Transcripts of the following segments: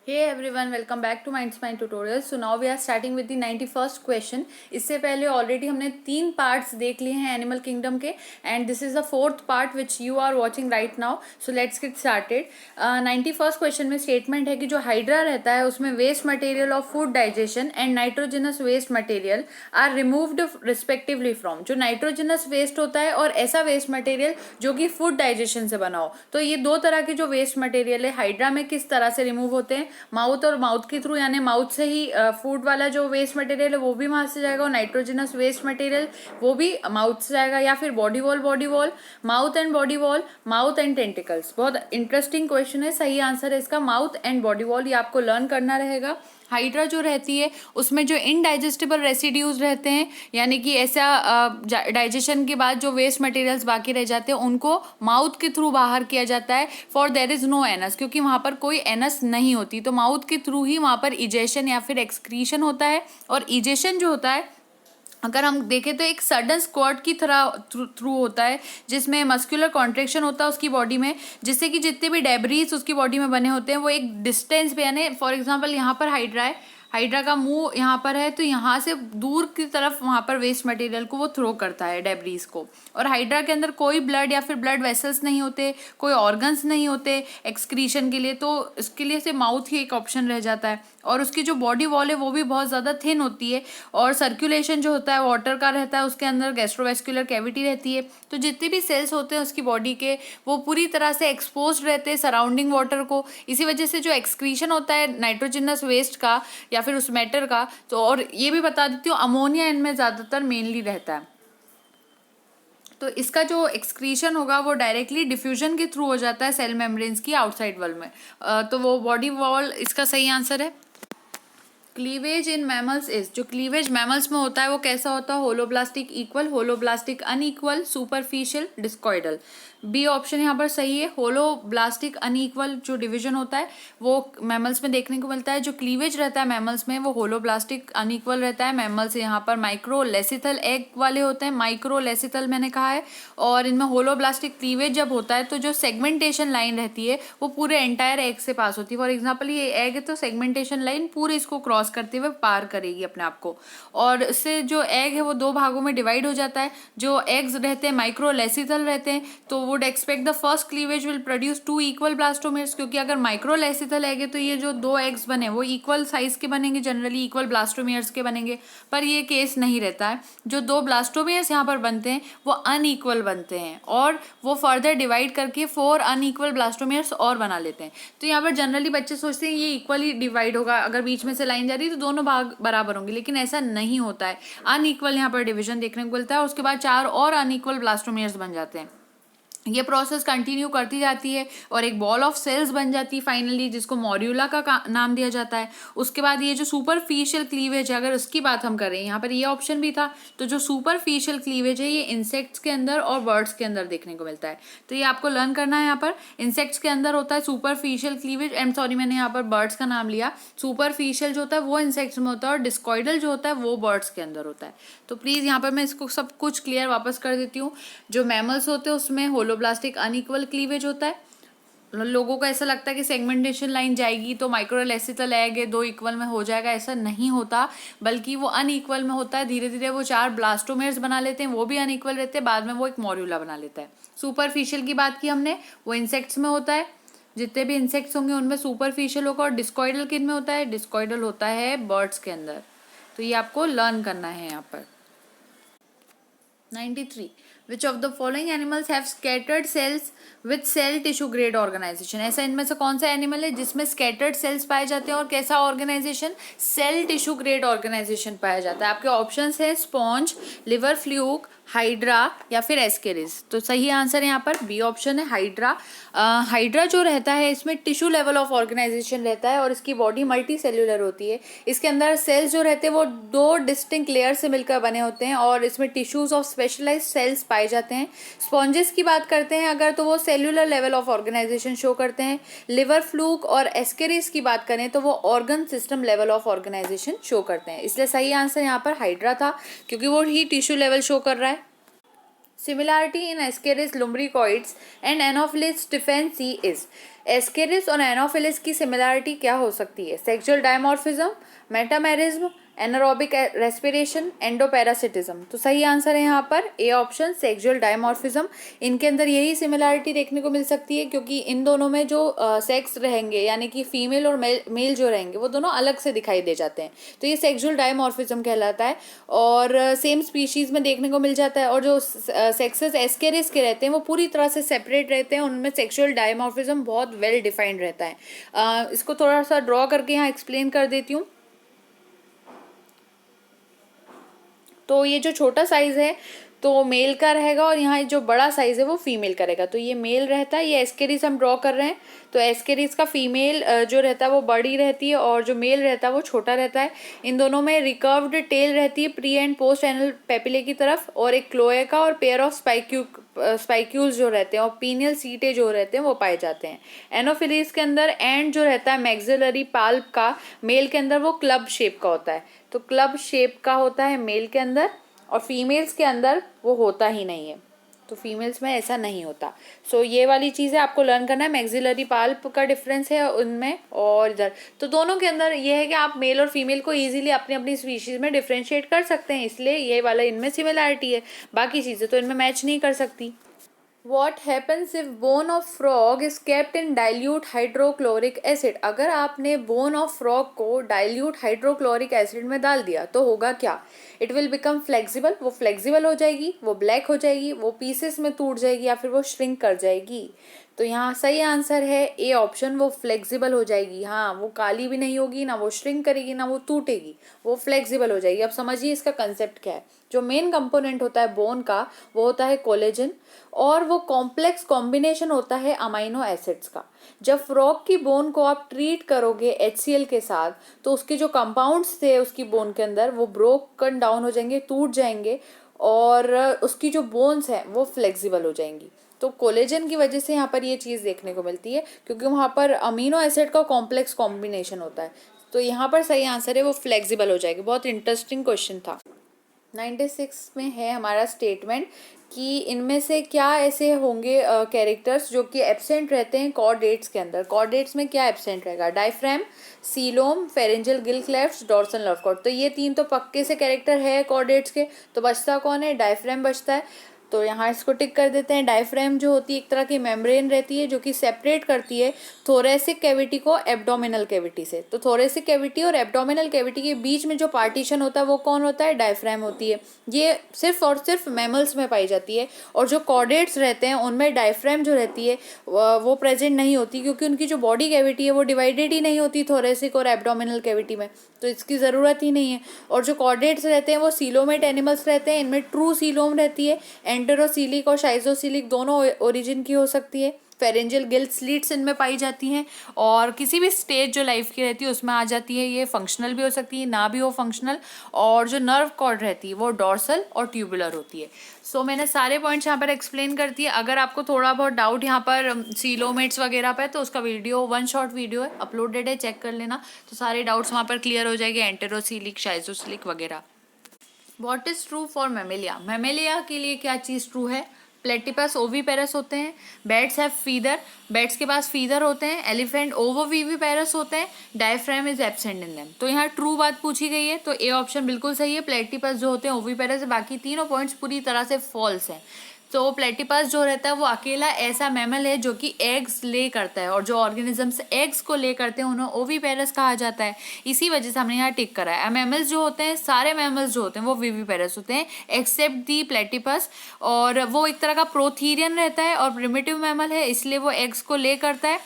Hey everyone, welcome back to Mind Spine Tutorials. So now we are starting with the 91st question. इससे पहले already हमने 3 parts देख लिए हैं animal kingdom के and this is the 4th part which you are watching right now. So let's get started. 91st question में statement है कि जो हाइड्रा रहता है उसमें waste material of food digestion and nitrogenous waste material are removed respectively from. जो nitrogenous waste होता है और ऐसा वेस्ट मटेरियल जो कि फूड डाइजेशन से बना हो, तो ये दो तरह के जो वेस्ट मटेरियल है हाइड्रा में किस तरह से रिमूव होते हैं. माउथ और माउथ के थ्रू, यानी माउथ से ही फूड वाला जो वेस्ट मटेरियल है वो भी वहां से जाएगा और नाइट्रोजनस वेस्ट मटेरियल वो भी माउथ से जाएगा. या फिर body wall, mouth and body wall, mouth and tentacles. बहुत इंटरेस्टिंग क्वेश्चन है. सही आंसर है इसका माउथ एंड बॉडी वॉल. ये आपको लर्न करना रहेगा. हाइड्रा जो रहती है उसमें जो इनडाइजेस्टिबल रेसिड्यूज रहते हैं, यानी कि ऐसा डाइजेशन के बाद जो वेस्ट मटेरियल्स बाकी रह जाते हैं उनको माउथ के थ्रू बाहर किया जाता है. For there is no anus, क्योंकि वहाँ पर कोई एनस नहीं होती, तो माउथ के थ्रू ही वहाँ पर इजेशन या फिर एक्सक्रीशन होता है. और इजेशन जो होता है अगर हम देखें तो एक सडन स्क्वाट की तरह थ्रू होता है, जिसमें मस्कुलर कॉन्ट्रेक्शन होता है उसकी बॉडी में, जिससे कि जितने भी डेब्रीज उसकी बॉडी में बने होते हैं वो एक डिस्टेंस पे, यानी फॉर एग्जांपल यहाँ पर हाइड्रा है, हाइड्रा का मुंह यहाँ पर है, तो यहाँ से दूर की तरफ वहाँ पर वेस्ट मटेरियल को वो थ्रो करता है, डेब्रीज को. और हाइड्रा के अंदर कोई ब्लड या फिर ब्लड वेसल्स नहीं होते, कोई ऑर्गन्स नहीं होते एक्सक्रीशन के लिए, तो इसके लिए से माउथ ही एक ऑप्शन रह जाता है. और उसकी जो बॉडी वॉल है वो भी बहुत ज़्यादा थिन होती है और सर्कुलेशन जो होता है वाटर का रहता है, उसके अंदर गैस्ट्रोवेस्कुलर कैविटी रहती है. तो जितने भी सेल्स होते हैं उसकी बॉडी के वो पूरी तरह से एक्सपोज रहते हैं सराउंडिंग वाटर को. इसी वजह से जो एक्सक्रीशन होता है नाइट्रोजनस वेस्ट का या फिर उस मैटर का, तो और ये भी बता देती हूँ अमोनिया इनमें ज़्यादातर मेनली रहता है. तो इसका जो एक्सक्रीशन होगा वो डायरेक्टली डिफ्यूजन के थ्रू हो जाता है सेल मेम्ब्रेन्स की आउटसाइड वॉल में. तो वो बॉडी वॉल इसका सही आंसर है. क्लीवेज इन मैमल्स इज, जो क्लीवेज मैमल्स में होता है वो कैसा होता है, holoblastic equal, holoblastic unequal, superficial, discoidal. B option यहाँ पर सही है. होलोब्लास्टिक अनइक्वल जो डिवीजन होता है वो मैमल्स में देखने को मिलता है. जो क्लीवेज रहता है मैमल्स में वो होलोब्लास्टिक अनइक्वल रहता है. मैमल्स यहाँ पर माइक्रोलेसिथल एग वाले होते हैं, माइक्रोलेसिथल मैंने कहा है. और इनमें होलोब्लास्टिक क्लीवेज जब होता है तो जो सेगमेंटेशन लाइन रहती है वो पूरे एंटायर एग से पास होती है. फॉर एग्जाम्पल ये एग है तो सेगमेंटेशन लाइन पूरे इसको क्रॉस करते हुए पार करेगी अपने आप को. और इससे जो एग है वो दो भागों में डिवाइड हो जाता है. जो एग्स रहते हैं माइक्रोलेसिथल रहते हैं तो would expect the first cleavage will produce 2 equal blastomeres, क्योंकि अगर माइक्रोलेसिथल एग है तो ये जो दो एग्स बने वो इक्वल साइज के बनेंगे, जनरली इक्वल ब्लास्टोमेर्स के बनेंगे. पर ये केस नहीं रहता है. जो दो ब्लास्टोमेर्स यहाँ पर बनते हैं वो अनइक्वल बनते हैं और वो फर्दर डिवाइड करके 4 अनइक्वल ब्लास्टोमेर्स और बना लेते हैं. तो यहाँ पर जनरली बच्चे सोचते हैं ये इक्वली डिवाइड होगा, अगर बीच में से लाइन जा रही है तो दोनों भाग बराबर होंगे, लेकिन ऐसा नहीं होता है. अनइक्वल यहाँ पर डिवीजन देखने को मिलता है. उसके बाद 4 और अनइक्वल ब्लास्टोमेर्स बन जाते हैं. ये प्रोसेस कंटिन्यू करती जाती है और एक बॉल ऑफ सेल्स बन जाती है फाइनली, जिसको मॉड्यूला का नाम दिया जाता है. उसके बाद ये जो सुपरफिशियल क्लीवेज है, अगर उसकी बात हम करें, यहाँ पर ये ऑप्शन भी था, तो जो सुपरफिशियल क्लीवेज है ये इंसेक्ट्स के अंदर और बर्ड्स के अंदर देखने को मिलता है. तो ये आपको लर्न करना है. यहाँ पर इंसेक्ट्स के अंदर होता है सुपरफिशियल क्लीवेज, सॉरी मैंने यहाँ पर बर्ड्स का नाम लिया. सुपरफिशियल जो होता है वो इंसेक्ट्स में होता है और डिस्कॉइडल जो होता है वो बर्ड्स के अंदर होता है. तो प्लीज़ यहाँ पर मैं इसको सब कुछ क्लियर वापस कर देती हूँ. जो मैमल्स होते हैं उसमें होलोब्लास्टिक अनइक्वल क्लीवेज होता है. लोगों को ऐसा लगता है कि सेगमेंटेशन लाइन जाएगी तो माइक्रोलेसिथल एग है 2 इक्वल में हो जाएगा, ऐसा नहीं होता, बल्कि वो अनइक्वल में होता है. धीरे धीरे वो 4 ब्लास्टोमेर्स बना लेते हैं, वो भी अनइक्वल रहते हैं, बाद में वो एक मॉड्यूला बना लेता है. सुपरफिशियल की बात की हमने, वो इंसेक्ट्स में होता है. जितने भी इंसेक्ट्स होंगे उनमें सुपरफिशियल होगा. और डिस्कॉइडल किन में होता है, डिस्कॉइडल होता है बर्ड्स के अंदर. तो ये आपको लर्न करना है यहाँ पर. 93. Which of the following animals have scattered cells with cell tissue grade organization? ऐसा इनमें से कौन सा एनिमल है जिसमें scattered cells पाए जाते हैं और कैसा organisation, cell tissue grade organisation पाया जाता है. आपके ऑप्शंस है स्पॉन्ज, लिवर फ्लूक, हाइड्रा या फिर एस्केरिस. तो सही आंसर है यहाँ पर बी ऑप्शन है हाइड्रा. हाइड्रा जो रहता है इसमें टिश्यू लेवल ऑफ ऑर्गेनाइजेशन रहता है और इसकी बॉडी मल्टी सेल्यूलर होती है. इसके अंदर सेल्स जो रहते हैं वो 2 डिस्टिंक्ट लेयर से मिलकर बने होते हैं और इसमें टिश्यूज ऑफ स्पेशलाइज्ड सेल्स पाए जाते हैं. स्पॉन्जेस की बात करते हैं अगर, तो वो cellular level of organisation show करते हैं. लिवर फ्लूक और एस्केरिस की बात करें तो वो organ system level of organisation show करते हैं. इसलिए सही आंसर यहाँ पर हाइड्रा था, क्योंकि वो ही टिश्यू लेवल शो कर रहा है. Similarity in Ascaris lumbricoids and Anopheles stephensi is, Ascaris और एनोफिलिस की सिमिलरिटी क्या हो सकती है? Sexual dimorphism, metamerism, anaerobic respiration, endoparasitism. तो सही आंसर है यहाँ पर ए ऑप्शन, सेक्सुअल डायमॉर्फिज्म। इनके अंदर यही सिमिलरिटी देखने को मिल सकती है क्योंकि इन दोनों में जो सेक्स रहेंगे यानी कि फीमेल और मेल जो रहेंगे वो दोनों अलग से दिखाई दे जाते हैं, तो ये सेक्सुअल डायमॉर्फिज्म कहलाता है और सेम स्पीशीज में देखने को मिल जाता है। और जो सेक्सेस एस्केरिस के रहते हैं वो पूरी तरह से सेपरेट रहते हैं, उनमें सेक्सुअल डायमॉर्फिज्म बहुत वेल डिफाइंड रहता है। इसको थोड़ा सा ड्रॉ करके यहाँ एक्सप्लेन कर देती हूँ। तो ये जो छोटा साइज है तो मेल का रहेगा और यहाँ जो बड़ा साइज है वो फीमेल का रहेगा। तो ये मेल रहता है, ये एस्केरिस हम ड्रॉ कर रहे हैं। तो एस्केरिस का फीमेल जो रहता है वो बड़ी रहती है और जो मेल रहता है वो छोटा रहता है। इन दोनों में रिकर्व्ड टेल रहती है pre and post anal papillae की तरफ, और एक क्लोएका और पेयर ऑफ स्पाइक्यूल्स जो रहते हैं और पीनियल सीटे जो रहते हैं वो पाए जाते हैं। एनोफिलिस के अंदर एंड जो रहता है मैक्सिलरी पाल्प का, मेल के अंदर वो क्लब शेप का होता है। तो क्लब शेप का होता है मेल के अंदर और फीमेल्स के अंदर वो होता ही नहीं है, तो फीमेल्स में ऐसा नहीं होता। सो ये वाली चीज़ें आपको लर्न करना है। मैक्सिलरी पाल्प का डिफरेंस है उनमें और इधर, तो दोनों के अंदर ये है कि आप मेल और फीमेल को इजीली अपनी अपनी स्पीशीज़ में डिफ्रेंशिएट कर सकते हैं, इसलिए ये वाला इनमें सिमिलरिटी है, बाकी चीज़ें तो इनमें मैच नहीं कर सकती। What happens if bone of frog is kept in dilute hydrochloric acid? अगर आपने bone of frog को dilute hydrochloric acid में डाल दिया तो होगा क्या? It will become flexible, वो flexible हो जाएगी, वो black हो जाएगी, वो pieces में टूट जाएगी या फिर वो shrink कर जाएगी। तो यहाँ सही आंसर है ए ऑप्शन, वो फ्लेक्सिबल हो जाएगी। हाँ, वो काली भी नहीं होगी, ना वो श्रिंक करेगी, ना वो टूटेगी, वो फ्लेक्सिबल हो जाएगी। अब समझिए इसका कंसेप्ट क्या है। जो मेन कंपोनेंट होता है बोन का वो होता है कोलेजन और वो कॉम्प्लेक्स कॉम्बिनेशन होता है अमाइनो एसिड्स का। जब फ्रॉग की बोन को आप ट्रीट करोगे HCl के साथ तो उसके जो कंपाउंड्स थे उसकी बोन के अंदर वो ब्रोकन डाउन हो जाएंगे, टूट जाएंगे और उसकी जो बोन्स हैं वो फ्लेक्सिबल हो जाएंगी। तो कोलेजन की वजह से यहाँ पर ये चीज़ देखने को मिलती है क्योंकि वहाँ पर अमीनो एसिड का कॉम्प्लेक्स कॉम्बिनेशन होता है। तो यहाँ पर सही आंसर है वो फ्लेक्सिबल हो जाएगी। बहुत इंटरेस्टिंग क्वेश्चन था। 96 में है हमारा स्टेटमेंट कि इनमें से क्या ऐसे होंगे कैरेक्टर्स जो कि एब्सेंट रहते हैं कॉर्डेट्स के अंदर। कॉर्डेट्स में क्या एब्सेंट रहेगा? Diaphragm, coelom, pharyngeal gill clefts, dorsal nerve cord. तो ये तीन तो पक्के से कैरेक्टर है कॉर्डेट्स के। तो बचता कौन है? डायफ्राम बचता है। तो यहाँ इसको टिक कर देते हैं। डायफ्राम जो होती है एक तरह की मेम्ब्रेन रहती है जो कि सेपरेट करती है थोरेसिक कैविटी को एब्डोमिनल कैविटी से। तो थोरेसिक कैविटी और एब्डोमिनल कैविटी के बीच में जो पार्टीशन होता है वो कौन होता है? डायफ्राम होती है। ये सिर्फ और सिर्फ मैमल्स में पाई जाती है और जो कॉर्डेट्स रहते हैं उनमें डायफ्राम जो रहती है वो प्रेजेंट नहीं होती क्योंकि उनकी जो बॉडी कैविटी है वो डिवाइडेड ही नहीं होती थोरेसिक और एब्डोमिनल कैविटी में, तो इसकी ज़रूरत ही नहीं है। और जो कॉर्डेट्स रहते हैं वो सीलोमेट एनिमल्स रहते हैं। इनमें ट्रू सीलोम रहती है। एंटेरोसीलिक और शाइजोसीलिक दोनों ओरिजिन की हो सकती है। फेरेंजियल गिल स्लिट्स इनमें पाई जाती हैं और किसी भी स्टेज जो लाइफ की रहती है उसमें आ जाती है। ये फंक्शनल भी हो सकती है, ना भी हो फंक्शनल। और जो नर्व कॉर्ड रहती है वो डॉर्सल और ट्यूबुलर होती है। सो मैंने सारे पॉइंट्स यहाँ पर एक्सप्लेन कर दिए। अगर आपको थोड़ा बहुत डाउट यहाँ पर सीलोमेट्स वगैरह पे तो उसका वीडियो 1 शॉर्ट वीडियो है, अपलोडेड है, चेक कर लेना। तो सारे डाउट्स वहाँ पर क्लियर हो जाएंगे, एंटेरोसीलिक, शाइजोसिलिक वगैरह। What is true for Mammalia? Mammalia के लिए क्या चीज़ ट्रू है? प्लेटिपस ओवीपेरस होते हैं। बैट्स हैव फीदर, बैट्स के पास फीदर होते हैं। एलिफेंट ओवोविविपेरस होते हैं। Diaphragm is absent in them. तो यहाँ ट्रू बात पूछी गई है तो ए ऑप्शन बिल्कुल सही है। प्लेटिपस जो होते हैं ओवीपेरस, बाकी तीनों पॉइंट्स पूरी तरह से फॉल्स हैं। तो प्लेटिपस जो रहता है वो अकेला ऐसा मैमल है जो कि एग्स ले करता है और जो ऑर्गेनिजम्स एग्स को ले करते हैं उन्हें ओवीपेरस कहा जाता है। इसी वजह से हमने यहाँ टिक करा है। मैमल्स जो होते हैं, सारे मैमल्स जो होते हैं वो विविपेरस होते हैं एक्सेप्ट दी प्लेटिपस, और वो एक तरह का प्रोथीरियन रहता है और प्रिमिटिव मैमल है इसलिए वो एग्स को ले करता है।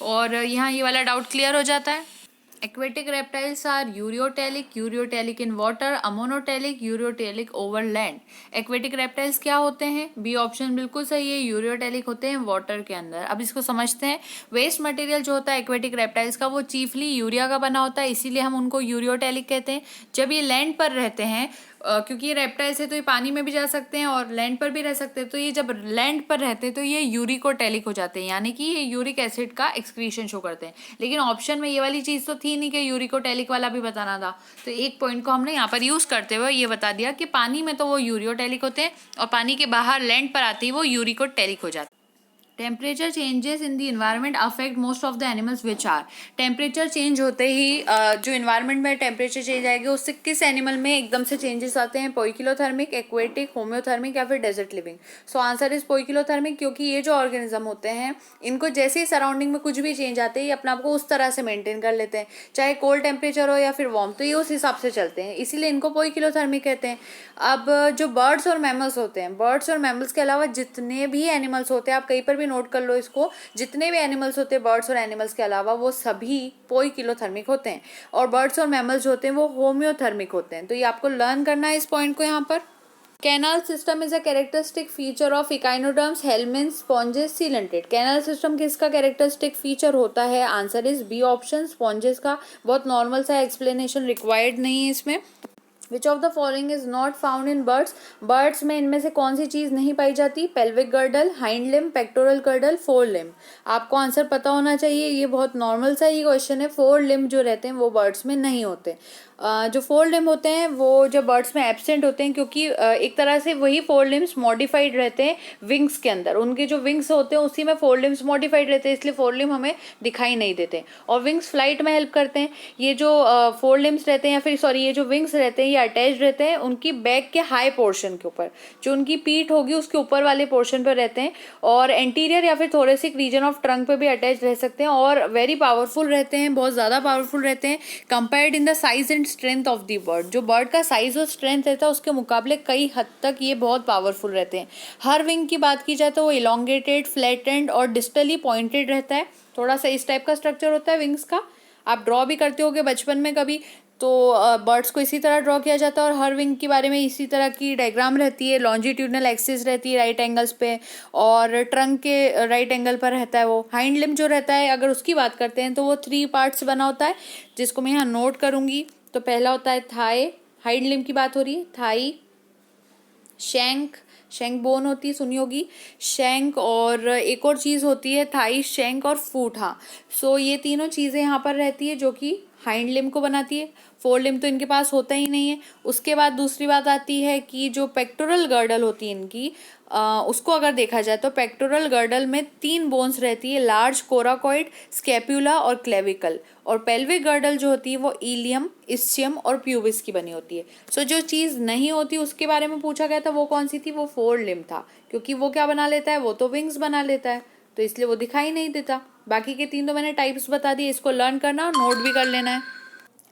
और यहाँ ये वाला डाउट क्लियर हो जाता है। Aquatic reptiles are ureotelic in water, ammonotelic, ureotelic over land. Aquatic reptiles क्या होते हैं? बी ऑप्शन बिल्कुल सही है, यूरियोटेलिक होते हैं वाटर के अंदर। अब इसको समझते हैं। वेस्ट मटेरियल जो होता है एक्वेटिक रेप्टाइल्स का वो चीफली यूरिया का बना होता है, इसीलिए हम उनको यूरियोटेलिक कहते हैं। जब ये लैंड पर रहते हैं क्योंकि ये रेप्टाइल्स है तो ये पानी में भी जा सकते हैं और लैंड पर भी रह सकते हैं, तो ये जब लैंड पर रहते हैं तो ये यूरिकोटेलिक हो जाते हैं, यानी कि ये यूरिक एसिड का एक्सक्रीशन शो करते हैं। लेकिन ऑप्शन में ये वाली चीज़ तो थी नहीं कि यूरिकोटेलिक वाला भी बताना था, तो एक पॉइंट को हमने यहाँ पर यूज़ करते हुए ये बता दिया कि पानी में तो वो यूरियोटेलिक होते हैं और पानी के बाहर लैंड पर आते ही वो यूरिकोटेलिक हो जाते हैं। Temperature changes in the environment affect most of the animals which are. Temperature change होते ही जो इन्वायरमेंट में टेम्परेचर चेंज आएगा उससे किस एनिमल में एकदम से चेंजेस आते हैं? पोइकिलोथर्मिक, एक्वेटिक, होम्योथर्मिक या फिर desert living. So answer is poikilothermic, क्योंकि ये जो ऑर्गेनिज्म होते हैं इनको जैसे ही सराउंडिंग में कुछ भी चेंज आते हैं ये अपने आप को उस तरह से मेंटेन कर लेते हैं, चाहे कोल्ड टेम्परेचर हो या फिर वार्म, तो ये उस हिसाब से चलते हैं, इसीलिए इनको पोइकिलोथर्मिक कहते हैं। अब जो बर्ड्स और मैमल्स होते हैं, बर्ड्स और मैमल्स के अलावा जितने भी एनिमल्स होते हैं, आप कहीं पर भी नोट कर लो इसको, जितने भी एनिमल्स होते हैं बर्ड्स और एनिमल्स के अलावा वो सभी पोइकिलोथर्मिक होते हैं, और बर्ड्स और मैमल्स जो होते हैं वो होम्योथर्मिक होते हैं। तो ये आपको लर्न करना है इस पॉइंट को यहाँ पर। Canal system is a characteristic feature of echinoderms, helminths, sponges, सीलेंटेड। कैनाल सिस्टम किसका कैरेक्टरिस्टिक फीचर होता है? Answer is B option, sponges का। बहुत नॉर्मल सा एक्सप्लेनेशन रिक्वायर्ड नहीं है इसमें। Which of the following is not found in birds. Birds में इनमें से कौन सी चीज़ नहीं पाई जाती? Pelvic girdle, hind limb, pectoral girdle, fore limb. आपको आंसर पता होना चाहिए, ये बहुत नॉर्मल सा ही क्वेश्चन है। फोर लिम्ब जो रहते हैं वो बर्ड्स में नहीं होते। जो फोर लिम्ब होते हैं वो जब बर्ड्स में एब्सेंट होते हैं, क्योंकि एक तरह से वही फोर लिम्ब्स मॉडिफाइड रहते हैं विंग्स के अंदर। उनके जो विंग्स होते हैं उसी में फोर लिम्ब्स मॉडिफाइड रहते हैं, इसलिए फोर लिम्ब हमें दिखाई नहीं देते, और विंग्स फ्लाइट में हेल्प करते हैं। ये जो फोर लिम्ब्स रहते हैं, या फिर सॉरी ये जो विंग्स रहते हैं ये अटैच रहते हैं उनकी बैक के हाई पोर्शन के ऊपर, जो उनकी पीठ होगी उसके ऊपर वाले पोर्शन पर रहते हैं, और एंटीरियर या फिर थोरेसिक रीजन ऑफ ट्रंक पे भी अटैच रह सकते हैं, और वेरी पावरफुल रहते हैं, बहुत ज़्यादा पावरफुल रहते हैं compared in the size and strength of the bird. जो बर्ड का साइज और स्ट्रेंथ रहता है उसके मुकाबले कई हद तक ये बहुत पावरफुल रहते हैं। हर विंग की बात की जाए तो वो इलोंगेटेड, फ्लैटेंड और डिस्टली पॉइंटेड रहता है। थोड़ा सा इस टाइप का स्ट्रक्चर होता है विंग्स का, आप ड्रॉ भी करते होगे बचपन में कभी, तो बर्ड्स को इसी तरह ड्रॉ किया जाता है, और हर विंग के बारे में इसी तरह की डायग्राम रहती है। लॉन्जिट्यूडनल एक्सिस रहती है राइट एंगल्स पे, और ट्रंक के राइट एंगल पर रहता है वो। हाइंड लिम्ब जो रहता है अगर उसकी बात करते हैं तो वो 3 पार्ट्स बना होता है, जिसको मैं यहाँ नोट करूँगी। तो पहला होता है थाई, हाइंड लिम्ब की बात हो रही है, थाई, शैंक, शैंक बोन होती है, सुनी होगी, शैंक, और एक और चीज़ होती है थाई, शैंक और फूट। हाँ, सो ये तीनों चीज़ें यहाँ पर रहती है जो कि हाइंड लिम्ब को बनाती है। फोर लिम्ब तो इनके पास होता ही नहीं है। उसके बाद दूसरी बात आती है कि जो पेक्टोरल गर्डल होती है इनकी, उसको अगर देखा जाए तो पेक्टोरल गर्डल में 3 बोन्स रहती है, लार्ज, कोराकॉइड, स्कैप्यूला और क्लेविकल। और पेल्विक गर्डल जो होती है वो इलियम, इस्चियम और प्यूबिस की बनी होती है। सो जो चीज़ नहीं होती उसके बारे में पूछा गया था, वो कौन सी थी? वो फोर लिम्ब था, क्योंकि वो क्या बना लेता है? वो तो विंग्स बना लेता है, तो इसलिए वो दिखाई नहीं देता। बाकी के 3 तो मैंने टाइप्स बता दिए, इसको लर्न करना और नोट भी कर लेना है।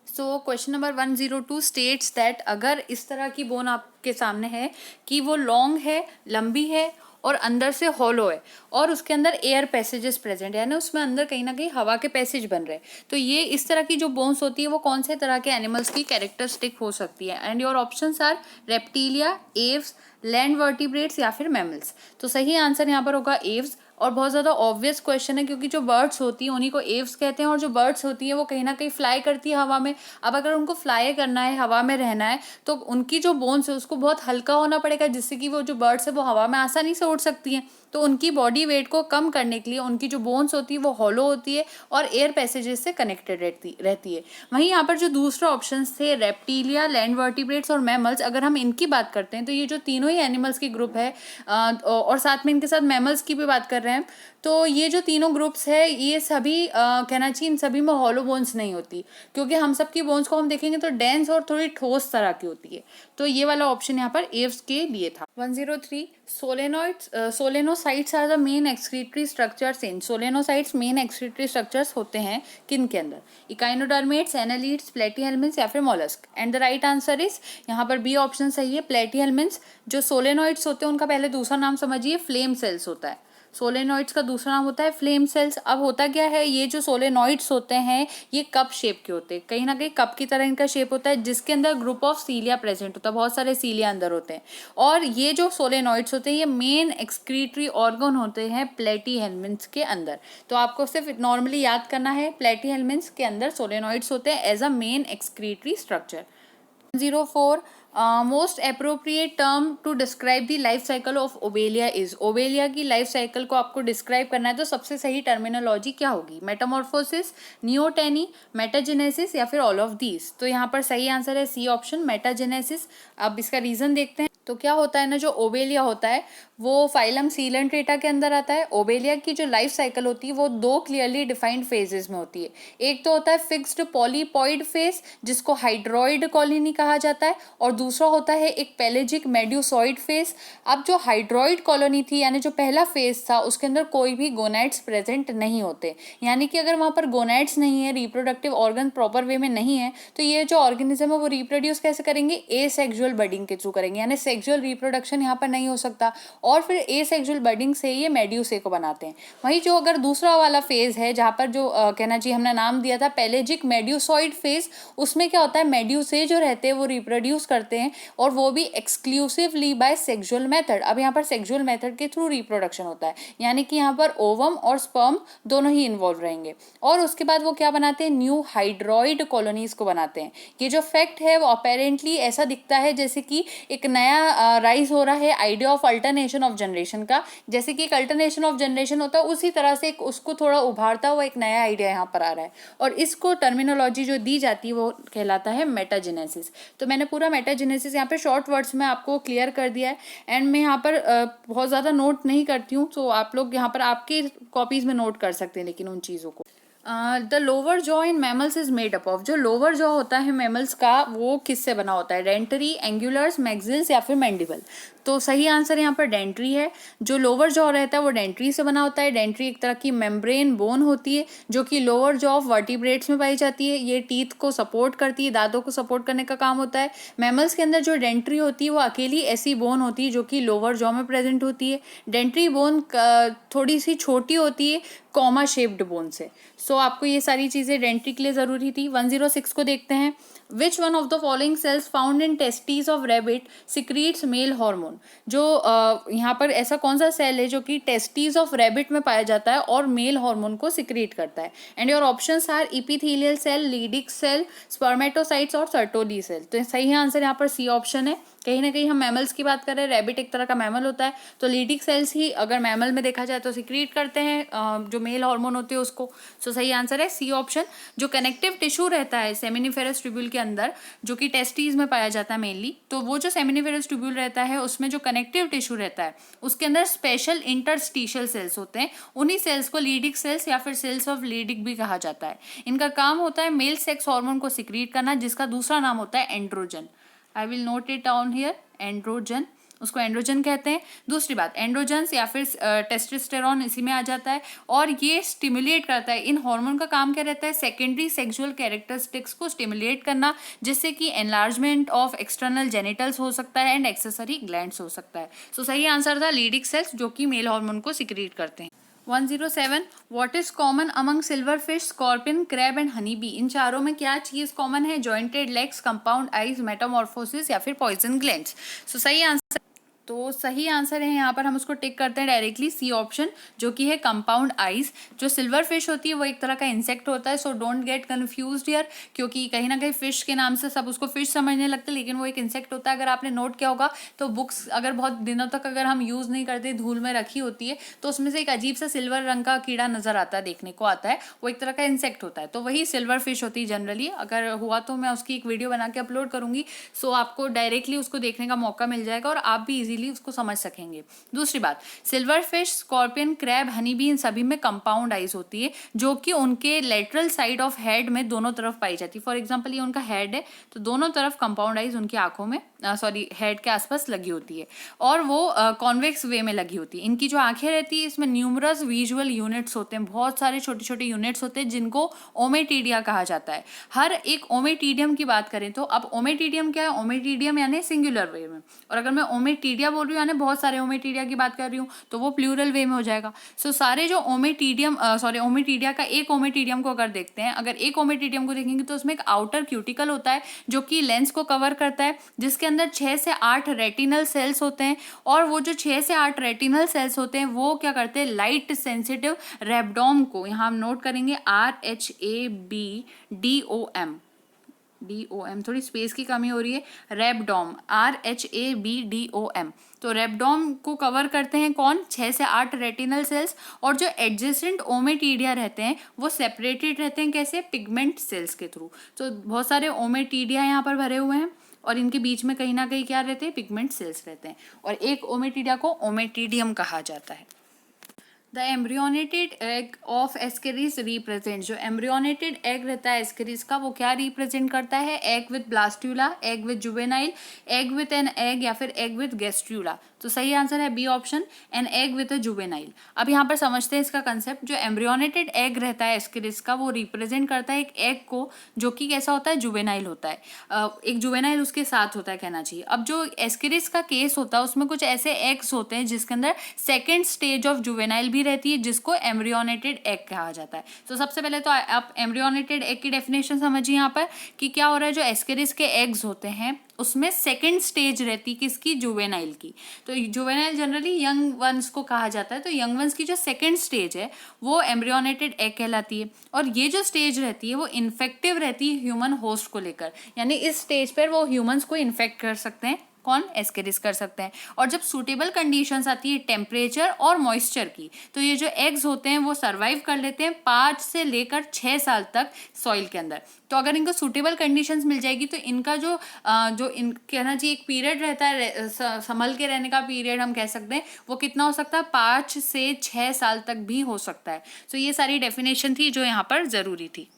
So question number 102 states that अगर इस तरह की बोन आपके सामने है कि वो लॉन्ग है, लंबी है और अंदर से हॉलो है, और उसके अंदर एयर पैसेजेस प्रेजेंट है, यानी उसमें अंदर कहीं ना कहीं हवा के पैसेज बन रहे हैं, तो ये इस तरह की जो बोन्स होती है वो कौन से तरह के एनिमल्स की कैरेक्टरिस्टिक हो सकती है? And your options are Reptilia, Aves, land vertebrates या फिर मैमल्स। तो सही आंसर यहाँ पर होगा एव्स, और बहुत ज़्यादा ऑब्वियस क्वेश्चन है, क्योंकि जो बर्ड्स होती हैं उन्हीं को एव्स कहते हैं, और जो बर्ड्स होती हैं वो कहीं ना कहीं फ्लाई करती है हवा में। अब अगर उनको फ्लाई करना है, हवा में रहना है, तो उनकी जो बोन्स है उसको बहुत हल्का होना पड़ेगा, जिससे कि वो जो बर्ड्स है वो हवा में आसानी से उड़ सकती हैं। तो उनकी बॉडी वेट को कम करने के लिए उनकी जो बोन्स होती है वो हॉलो होती है और एयर पैसेजेस से कनेक्टेड रहती है। वहीं यहाँ पर जो दूसरे ऑप्शन थे रेप्टिलिया, लैंड वर्टिब्रेट्स और मैमल्स, अगर हम इनकी बात करते हैं तो ये जो तीनों ही एनिमल्स की ग्रुप है, और साथ में इनके साथ मैमल्स की भी बात कर रहे हैं, तो ये जो तीनों ग्रुप्स है ये सभी कहना चाहिए इन सभी में हॉलो बोन्स नहीं होती, क्योंकि हम सब की बोन्स को हम देखेंगे तो डेंस और थोड़ी ठोस तरह की होती है। तो ये वाला ऑप्शन यहाँ पर एव्स के लिए था। 103 solenoids, solenocytes are the main excretory structures in. Solenocytes main excretory structures होते हैं किन के अंदर? इकाइनोडर्मेट्स, एनालिड्स, प्लेटीहेल्मिन्स या फिर mollusc. And the right answer is यहाँ पर बी ऑप्शन सही है, प्लेटीहेल्मिन्स। जो सोलेनोइड्स होते हैं उनका पहले दूसरा नाम समझिए, फ्लेम सेल्स होता है। सोलेनोइड्स का दूसरा नाम होता है फ्लेम सेल्स। अब होता क्या है, ये जो सोलेनोइड्स होते हैं ये कप शेप के होते हैं, कहीं ना कहीं कप की तरह इनका शेप होता है, जिसके अंदर ग्रुप ऑफ सीलिया प्रेजेंट होता है, बहुत सारे सीलिया अंदर होते हैं। और ये जो सोलेनोइड्स होते हैं ये मेन एक्सक्रीटरी ऑर्गन होते हैं प्लेटीहेल्मिन्स के अंदर। तो आपको सिर्फ नॉर्मली याद करना है, प्लेटीहेल्मिन्स के अंदर सोलेनोइड्स होते हैं as a main excretory structure. 104 most appropriate term to describe the life cycle of Obelia is. Obelia की लाइफ साइकिल को आपको डिस्क्राइब करना है तो सबसे सही टर्मिनोलॉजी क्या होगी? मेटामॉर्फोसिस, नियोटेनी, मेटाजेनेसिस या फिर ऑल ऑफ दीज। तो यहाँ पर सही आंसर है सी ऑप्शन, मेटाजेनेसिस। अब इसका रीजन देखते हैं। तो क्या होता है ना, जो ओबेलिया होता है वो फाइलम सीलेंट्रेटा के अंदर आता है। ओबेलिया की जो लाइफ साइकिल होती है वो दो क्लियरली डिफाइंड फेजेस में होती है। एक तो होता है फिक्स्ड पॉलीपॉइड फेज जिसको हाइड्रॉइड कॉलोनी कहा जाता है, और दूसरा होता है एक पेलेजिक मेड्यूसॉइड फेज। अब जो हाइड्रॉइड कॉलोनी थी यानी जो पहला फेज था उसके अंदर कोई भी गोनाइड्स प्रेजेंट नहीं होते, यानी कि अगर वहाँ पर गोनाइड्स नहीं है, रिप्रोडक्टिव ऑर्गन प्रॉपर वे में नहीं है, तो ये जो ऑर्गेनिज्म है वो रिप्रोड्यूस कैसे करेंगे, एसेक्सुअल बडिंग के थ्रू करेंगे, यानी सेक्सुअल रिप्रोडक्शन यहाँ पर नहीं हो सकता, और फिर एसेक्सुअल बडिंग से ये मेड्यूसे को बनाते हैं। वहीं जो अगर दूसरा वाला फेज है जहाँ पर जो कहना चाहिए हमने नाम दिया था पेलेजिक मेड्यूसॉइड फेज, उसमें क्या होता है, मेड्यूसे जो रहते हैं वो रिप्रोड्यूस करते हैं, और वो भी एक्सक्लूसिवली बाय सेक्सुअल मेथड। अब यहाँ पर सेक्सुअल मेथड के थ्रू रिप्रोडक्शन होता है, यानी कि यहाँ पर ओवम और स्पर्म दोनों ही इन्वॉल्व रहेंगे, और उसके बाद वो क्या बनाते हैं, न्यू हाइड्रॉइड कॉलोनीज को बनाते हैं। ये जो फैक्ट है वो अपेरेंटली ऐसा दिखता है जैसे कि एक नया राइज हो रहा है idea of alternation of generation का, जैसे कि एक अल्टरनेशन ऑफ जनरेशन होता है उसी तरह से उसको थोड़ा उभारता हुआ एक नया आइडिया यहाँ पर आ रहा है, और इसको टर्मिनोलॉजी जो दी जाती है वो कहलाता है मेटाजेनेसिस। तो मैंने पूरा मेटाजेनेसिस यहाँ पे शॉर्ट वर्ड्स में आपको क्लियर कर दिया है, एंड मैं यहाँ पर बहुत ज़्यादा नोट नहीं करती हूँ, तो आप लोग यहाँ पर आपकी कॉपीज़ में नोट कर सकते हैं लेकिन उन चीज़ों को। The lower jaw in mammals is made up of, जो लोअर जॉ होता है मैमल्स का वो किससे बना होता है, डेंटरी, एंगुलर्स, मैक्सिल्स या फिर मैंडिबल। तो सही आंसर यहाँ पर डेंट्री है। जो लोअर जॉ रहता है वो डेंट्री से बना होता है। डेंट्री एक तरह की मेम्ब्रेन बोन होती है जो कि लोअर जॉ ऑफ वर्टिब्रेट्स में पाई जाती है। ये टीथ को सपोर्ट करती है, दांतों को सपोर्ट करने का काम होता है। मैमल्स के अंदर जो डेंट्री होती है वो अकेली ऐसी बोन होती है जो कि लोअर जॉ में प्रेजेंट होती है। डेंट्री बोन थोड़ी सी छोटी होती है कॉमा शेप्ड बोन से। सो आपको ये सारी चीज़ें डेंट्री के लिए ज़रूरी थी। 106 को देखते हैं। Which one of the following cells found in testes of rabbit secretes male hormone. जो यहाँ पर ऐसा कौन सा सेल है जो कि टेस्टीज ऑफ रैबिट में पाया जाता है और मेल हार्मोन को सिक्रीट करता है। And your options are epithelial cell, Leydig cell, spermatocytes और सर्टोली सेल। तो सही आंसर यहाँ पर सी ऑप्शन है। कहीं ना कहीं हम मैमल्स की बात कर रहे हैं, रैबिट एक तरह का मैमल होता है, तो लीडिक सेल्स ही अगर मैमल में देखा जाए तो सिक्रीट करते हैं जो मेल हार्मोन होते हैं उसको। सो सही आंसर है सी ऑप्शन। जो कनेक्टिव टिश्यू रहता है सेमिनिफेरस ट्यूब्यूल के अंदर जो कि टेस्टीज में पाया जाता है मेनली, तो वो जो सेमिनिफेरस ट्यूब्यूल रहता है उसमें जो कनेक्टिव टिश्यू रहता है उसके अंदर स्पेशल इंटरस्टिशियल सेल्स होते हैं। उन्हीं सेल्स को लीडिक सेल्स या फिर सेल्स ऑफ लीडिक भी कहा जाता है। इनका काम होता है मेल सेक्स हार्मोन को सिक्रीट करना, जिसका दूसरा नाम होता है androgen. I will note it down here, androgen, उसको एंड्रोजन कहते हैं। दूसरी बात, एंड्रोजन्स या फिर टेस्टोस्टेरोन इसी में आ जाता है, और ये स्टिमुलेट करता है। इन हार्मोन का काम क्या रहता है, सेकेंडरी सेक्सुअल कैरेक्टरिस्टिक्स को स्टिमुलेट करना, जिससे कि एनलार्जमेंट ऑफ एक्सटर्नल जेनिटल्स हो सकता है एंड एक्सेसरी ग्लैंड्स हो सकता है। सो सही आंसर था लीडिक सेल्स जो कि मेल हार्मोन को सिक्रीट करते हैं। 107, what is common among silver fish, scorpion, crab and honey bee. इन चारों में क्या चीज कॉमन है, jointed legs, compound eyes, metamorphosis या फिर पॉइजन ग्लैंड्स। सो सही आंसर, तो सही आंसर है यहाँ पर हम उसको टिक करते हैं डायरेक्टली, सी ऑप्शन जो कि है कंपाउंड आइज। जो सिल्वर फिश होती है वो एक तरह का इंसेक्ट होता है, so don't get confused here, क्योंकि कहीं ना कहीं फिश के नाम से सब उसको फिश समझने लगते हैं, लेकिन वो एक इंसेक्ट होता है। अगर आपने नोट किया होगा तो बुक्स अगर बहुत दिनों तक अगर हम यूज़ नहीं करते, धूल में रखी होती है, तो उसमें से एक अजीब सा सिल्वर रंग का कीड़ा नजर आता है, देखने को आता है, वो एक तरह का इंसेक्ट होता है। तो वही सिल्वर फिश होती है जनरली। अगर हुआ तो मैं उसकी एक वीडियो बना के अपलोड करूंगी, सो आपको डायरेक्टली उसको देखने का मौका मिल जाएगा और आप भी इजीली उसको समझ सकेंगे। दूसरी बात, silver fish, scorpion, crab, honey bee, इन सभी में कंपाउंड आइज होती है जो कि उनके लेटरल साइड ऑफ हेड में दोनों तरफ पाई जाती है। फॉर एग्जांपल ये उनका हेड है तो दोनों तरफ कंपाउंड आइज उनकी आंखों में हेड के आसपास लगी होती है, और वो कॉन्वेक्स वे में लगी होती है। इनकी जो आंखें रहती है इसमें न्यूमरस विजुअल यूनिट्स होते हैं, बहुत सारे छोटे छोटे यूनिट्स होते हैं जिनको ओमेटिडिया कहा जाता है। हर एक ओमेटिडियम की बात करें तो अब ओमेटिडियम क्या है, ओमेटिडियम यानी सिंगुलर वे में, और अगर मैं ओमेटिडिया बोल रही हूँ यानी बहुत सारे ओमेटिडिया की बात कर रही हूँ तो वो प्लूरल वे में हो जाएगा। सो सारे जो ओमेटिडिया का एक ओमेटिडियम को अगर देखते हैं, अगर एक ओमेटिडियम को देखेंगे तो उसमें एक आउटर क्यूटिकल होता है जो कि लेंस को कवर करता है, जिसके अंदर 6 से 8 रेटिनल सेल्स होते हैं, और वो जो 6 से 8 रेटिनल सेल्स होते हैं वो क्या करते हैं, लाइट सेंसिटिव रेबडोम को, यहाँ हम नोट करेंगे RHABDOM, RHABDOM, थोड़ी स्पेस की कमी हो रही है, रेबडोम, RHABDOM। तो रेबडोम को कवर करते हैं कौन, 6 से 8 रेटिनल सेल्स, और जो एडजेसेंट ओमेटीडिया रहते हैं वो सेपरेटेड रहते हैं कैसे, पिगमेंट सेल्स के थ्रू। तो बहुत सारे ओमेटीडिया यहाँ पर भरे हुए हैं और इनके बीच में कहीं ना कहीं क्या रहते हैं, पिगमेंट सेल्स रहते हैं, और एक ओमेटीडिया को ओमेटीडियम कहा जाता है। The embryonated egg of Ascaris represent, जो एम्ब्रियोनेटेड एग रहता है एस्केरिस का वो क्या रिप्रेजेंट करता है, egg with blastula, egg with juvenile, egg with an egg, या फिर एग विद गेस्ट्यूला। तो सही आंसर है B option, an egg with a juvenile. अब यहाँ पर समझते हैं इसका कंसेप्ट। जो एम्ब्रियोनेटेड एग रहता है एस्केरिस का वो रिप्रेजेंट करता है एक एग को जो कि कैसा होता है, जुवेनाइल होता है, एक जुवेनाइल उसके साथ होता है कहना चाहिए। अब जो एस्केरिस का केस होता है उसमें कुछ ऐसे एग्स होते हैं जिसके अंदर सेकेंड स्टेज ऑफ जुवेनाइल भी रहती है, जिसको एम्ब्रियोनेटेड एग कहा जाता है। तो सबसे पहले तो आप एम्ब्रियोनेटेड एग की डेफिनेशन समझिए यहाँ पर कि क्या हो रहा है, जो एस्केरिस के एग्स होते हैं उसमें सेकेंड स्टेज रहती किसकी, जुवेनाइल की। तो जुवेनाइल जनरली यंग वंस को कहा जाता है, तो यंग वंस की जो सेकेंड स्टेज है वो एम्ब्रियोनेटेड एग कहलाती है। और ये जो स्टेज रहती है वो इन्फेक्टिव रहती है ह्यूमन होस्ट को लेकर, यानी इस स्टेज पर वो ह्यूमंस को इन्फेक्ट कर सकते हैं, कौन, एस्केरिस कर सकते हैं। और जब सूटेबल कंडीशंस आती है टेम्परेचर और मॉइस्चर की, तो ये जो एग्स होते हैं वो सर्वाइव कर लेते हैं 5 से लेकर 6 साल तक सॉइल के अंदर। तो अगर इनको सूटेबल कंडीशंस मिल जाएगी तो इनका जो कहना चाहिए एक पीरियड रहता है संभल के रहने का पीरियड हम कह सकते हैं, वो कितना हो सकता है, 5 से 6 साल तक भी हो सकता है। तो ये सारी डेफिनेशन थी जो यहाँ पर जरूरी थी।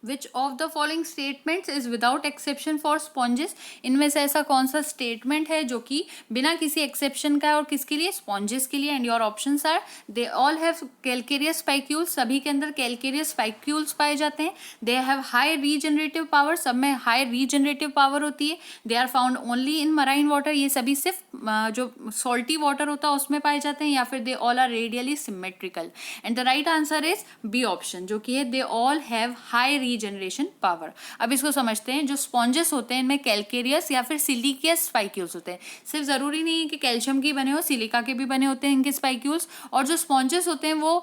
विच of the following statements is without exception for sponges, इनमें से ऐसा कौन सा स्टेटमेंट है जो कि बिना किसी एक्सेप्शन का है और किसके लिए, स्पॉन्जेस के लिए। And your options are, they all have calcareous spicules, सभी के अंदर कैलकेरियस स्पाइक्यूल्स पाए जाते हैं। They have high regenerative power, सब में हाई रीजनरेटिव पावर होती है। They are found only in marine water, ये सभी सिर्फ जो सॉल्टी वाटर होता है उसमें पाए जाते हैं। या फिर they all are radially symmetrical. And the right answer is B option, जो कि है they all have high regeneration power. अब इसको समझते हैं। जो स्पॉन्जेस होते हैं इनमें कैलकेरियस या फिर सिलिकियस स्पाइक्यूल्स होते हैं। सिर्फ जरूरी नहीं है कि कैल्शियम के बने हो, सिलिका के भी बने होते हैं इनके स्पाइक्यूल्स। और जो स्पॉन्जेस होते हैं वो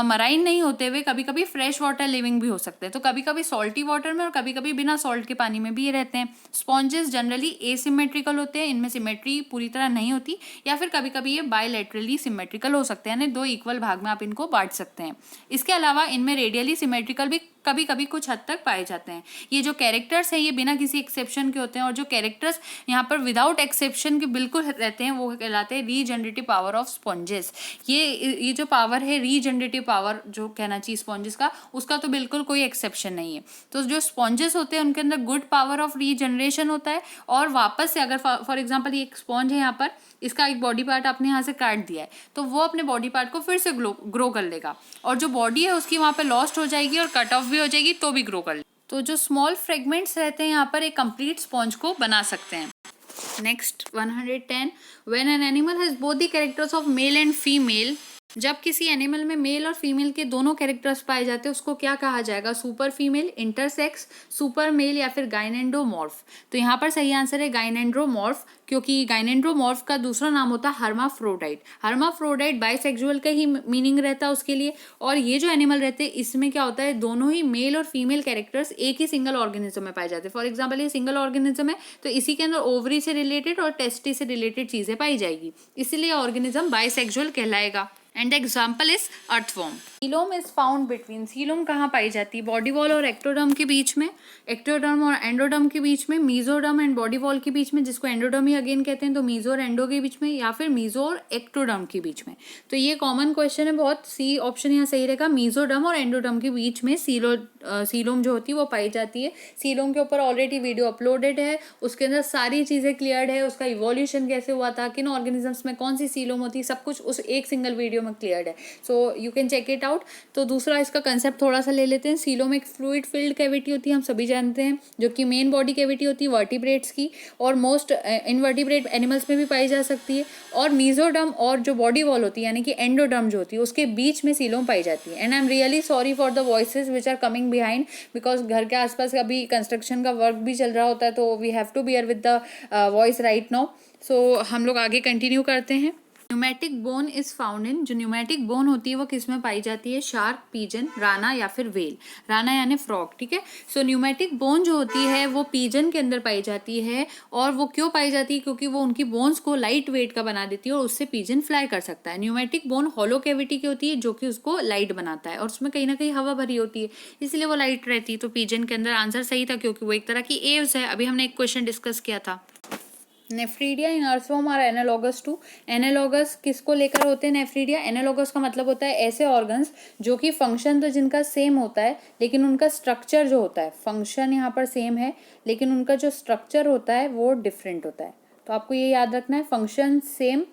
मराइन नहीं होते हुए कभी कभी फ्रेश वाटर लिविंग भी हो सकते हैं। तो कभी कभी सॉल्टी वाटर में और कभी कभी बिना सॉल्ट के पानी में भी ये रहते हैं। स्पॉन्जेस जनरली एसिमेट्रिकल होते हैं, इनमें सिमेट्री पूरी तरह नहीं होती, या फिर कभी कभी ये बायलैटरली सिमेट्रिकल हो सकते हैं, यानी दो इक्वल भाग में आप इनको बांट सकते हैं। इसके अलावा इनमें रेडियली सिमेट्रिकल भी कभी कभी कुछ हद तक पाए जाते हैं। ये जो कैरेक्टर्स हैं ये बिना किसी एक्सेप्शन के होते हैं, और जो कैरेक्टर्स यहाँ पर विदाउट एक्सेप्शन के बिल्कुल रहते हैं वो कहलाते हैं रीजनरेटिव पावर ऑफ स्पॉन्जेस। ये जो पावर है रीजनरेटिव पावर जो कहना चाहिए स्पॉन्जेस का, उसका तो बिल्कुल कोई एक्सेप्शन नहीं है। तो जो स्पॉन्जेस होते हैं उनके अंदर गुड पावर ऑफ रीजनरेशन होता है, और वापस से अगर फॉर एग्जाम्पल ये एक स्पॉन्ज है, यहाँ पर इसका एक बॉडी पार्ट आपने यहाँ से काट दिया है, तो वो अपने बॉडी पार्ट को फिर से ग्रो कर लेगा, और जो बॉडी है उसकी वहाँ पे लॉस्ट हो जाएगी और कट ऑफ भी हो जाएगी तो भी ग्रो कर लेगा। तो जो स्मॉल फ्रेगमेंट्स रहते हैं यहाँ पर एक कंप्लीट स्पॉन्ज को बना सकते हैं। Next 110, when an animal has both the characters of male and female, जब किसी एनिमल में मेल और फीमेल के दोनों कैरेक्टर्स पाए जाते हैं उसको क्या कहा जाएगा, super female, intersex, super male, या फिर गाइनेंडोमॉर्फ। तो यहाँ पर सही आंसर है गाइनेंड्रोमॉर्फ, क्योंकि गाइनेंड्रोमॉर्फ का दूसरा नाम होता है हर्माफ्रोडाइट। हर्माफ्रोडाइट बाइसेक्सुअल का ही मीनिंग रहता है उसके लिए। और ये जो एनिमल रहते हैं इसमें क्या होता है, दोनों ही मेल और फीमेल कैरेक्टर्स एक ही सिंगल ऑर्गेनिज्म में पाए जाते हैं। फॉर एग्जाम्पल ये सिंगल ऑर्गेनिज्म है तो इसी के अंदर ओवरी से रिलेटेड और टेस्टी से रिलेटेड चीजें पाई जाएगी, इसलिए ऑर्गेनिज्म बाइसेक्सुअल कहलाएगा। And the example is earthworm. Coelom is found between, coelom कहाँ पाई जाती है, बॉडी वॉल और एक्टोडर्म के बीच में, एक्टोडर्म और एंडोडर्म के बीच में, मीजोडर्म एंड बॉडी वॉल के बीच में, जिसको एंडोडर्म ही अगेन कहते हैं, तो मीजो और एंडो के बीच में, या फिर मीजो और एक्टोडर्म के बीच में। तो ये कॉमन क्वेश्चन है बहुत, सी ऑप्शन यहाँ सही रहेगा, मीजोडर्म और एंडोडर्म के बीच में सीलोम जो होती है वो पाई जाती है। सीलोम के ऊपर ऑलरेडी वीडियो अपलोडेड है, उसके अंदर सारी चीजें क्लियर्ड है, उसका इवोल्यूशन कैसे हुआ था, किन ऑर्गेनिजम्स में कौन सी सीलोम होती है, सब कुछ उस एक सिंगल वीडियो में क्लियर्ड है, so you can check it out. तो दूसरा इसका कंसेप्ट थोड़ा सा ले लेते हैं। सीलोम एक फ्लूइड फिल्ड कैविटी होती है, हम सभी जानते हैं, जो कि मेन बॉडी कैविटी होती है वर्टिब्रेट्स की, और मोस्ट इनवर्टिब्रेट एनिमल्स में भी पाई जा सकती है। और मीजोडर्म और जो बॉडी वॉल होती है यानी कि एंडोडर्म जो होती है उसके बीच में सीलोम पाई जाती है। And I am really sorry for the voices which are coming behind, because घर के आसपास अभी कंस्ट्रक्शन का वर्क भी चल रहा होता है, तो we have to bear with the voice right now. So हम लोग आगे कंटिन्यू करते हैं। Pneumatic bone is found in, जो न्यूमेटिक बोन होती है वो किस में पाई जाती है? शार्क, पीजन, राना या फिर वेल। राना यानी फ्रॉग, ठीक है। सो न्यूमेटिक बोन जो होती है वो पीजन के अंदर पाई जाती है, और वो क्यों पाई जाती है? क्योंकि वो उनकी बोन्स को लाइट वेट का बना देती है और उससे पीजन फ्लाई कर सकता है। न्यूमेटिक बोन हॉलो कैविटी की होती है जो कि उसको लाइट बनाता है, और उसमें कहीं ना कहीं हवा भरी होती है, इसलिए वो लाइट रहती है। तो पीजन के अंदर आंसर सही था, क्योंकि वो एक तरह की एव्स है। अभी हमने एक क्वेश्चन डिस्कस किया था। Nephridia in earthworm are analogous to. Analogous किसको लेकर होते हैं? नेफ्रीडिया। एनालॉगस का मतलब होता है ऐसे ऑर्गन्स जो कि फंक्शन तो जिनका सेम होता है, लेकिन उनका स्ट्रक्चर जो होता है, फंक्शन यहाँ पर सेम है लेकिन उनका जो स्ट्रक्चर होता है वो डिफरेंट होता है। तो आपको ये याद रखना है, फंक्शन सेम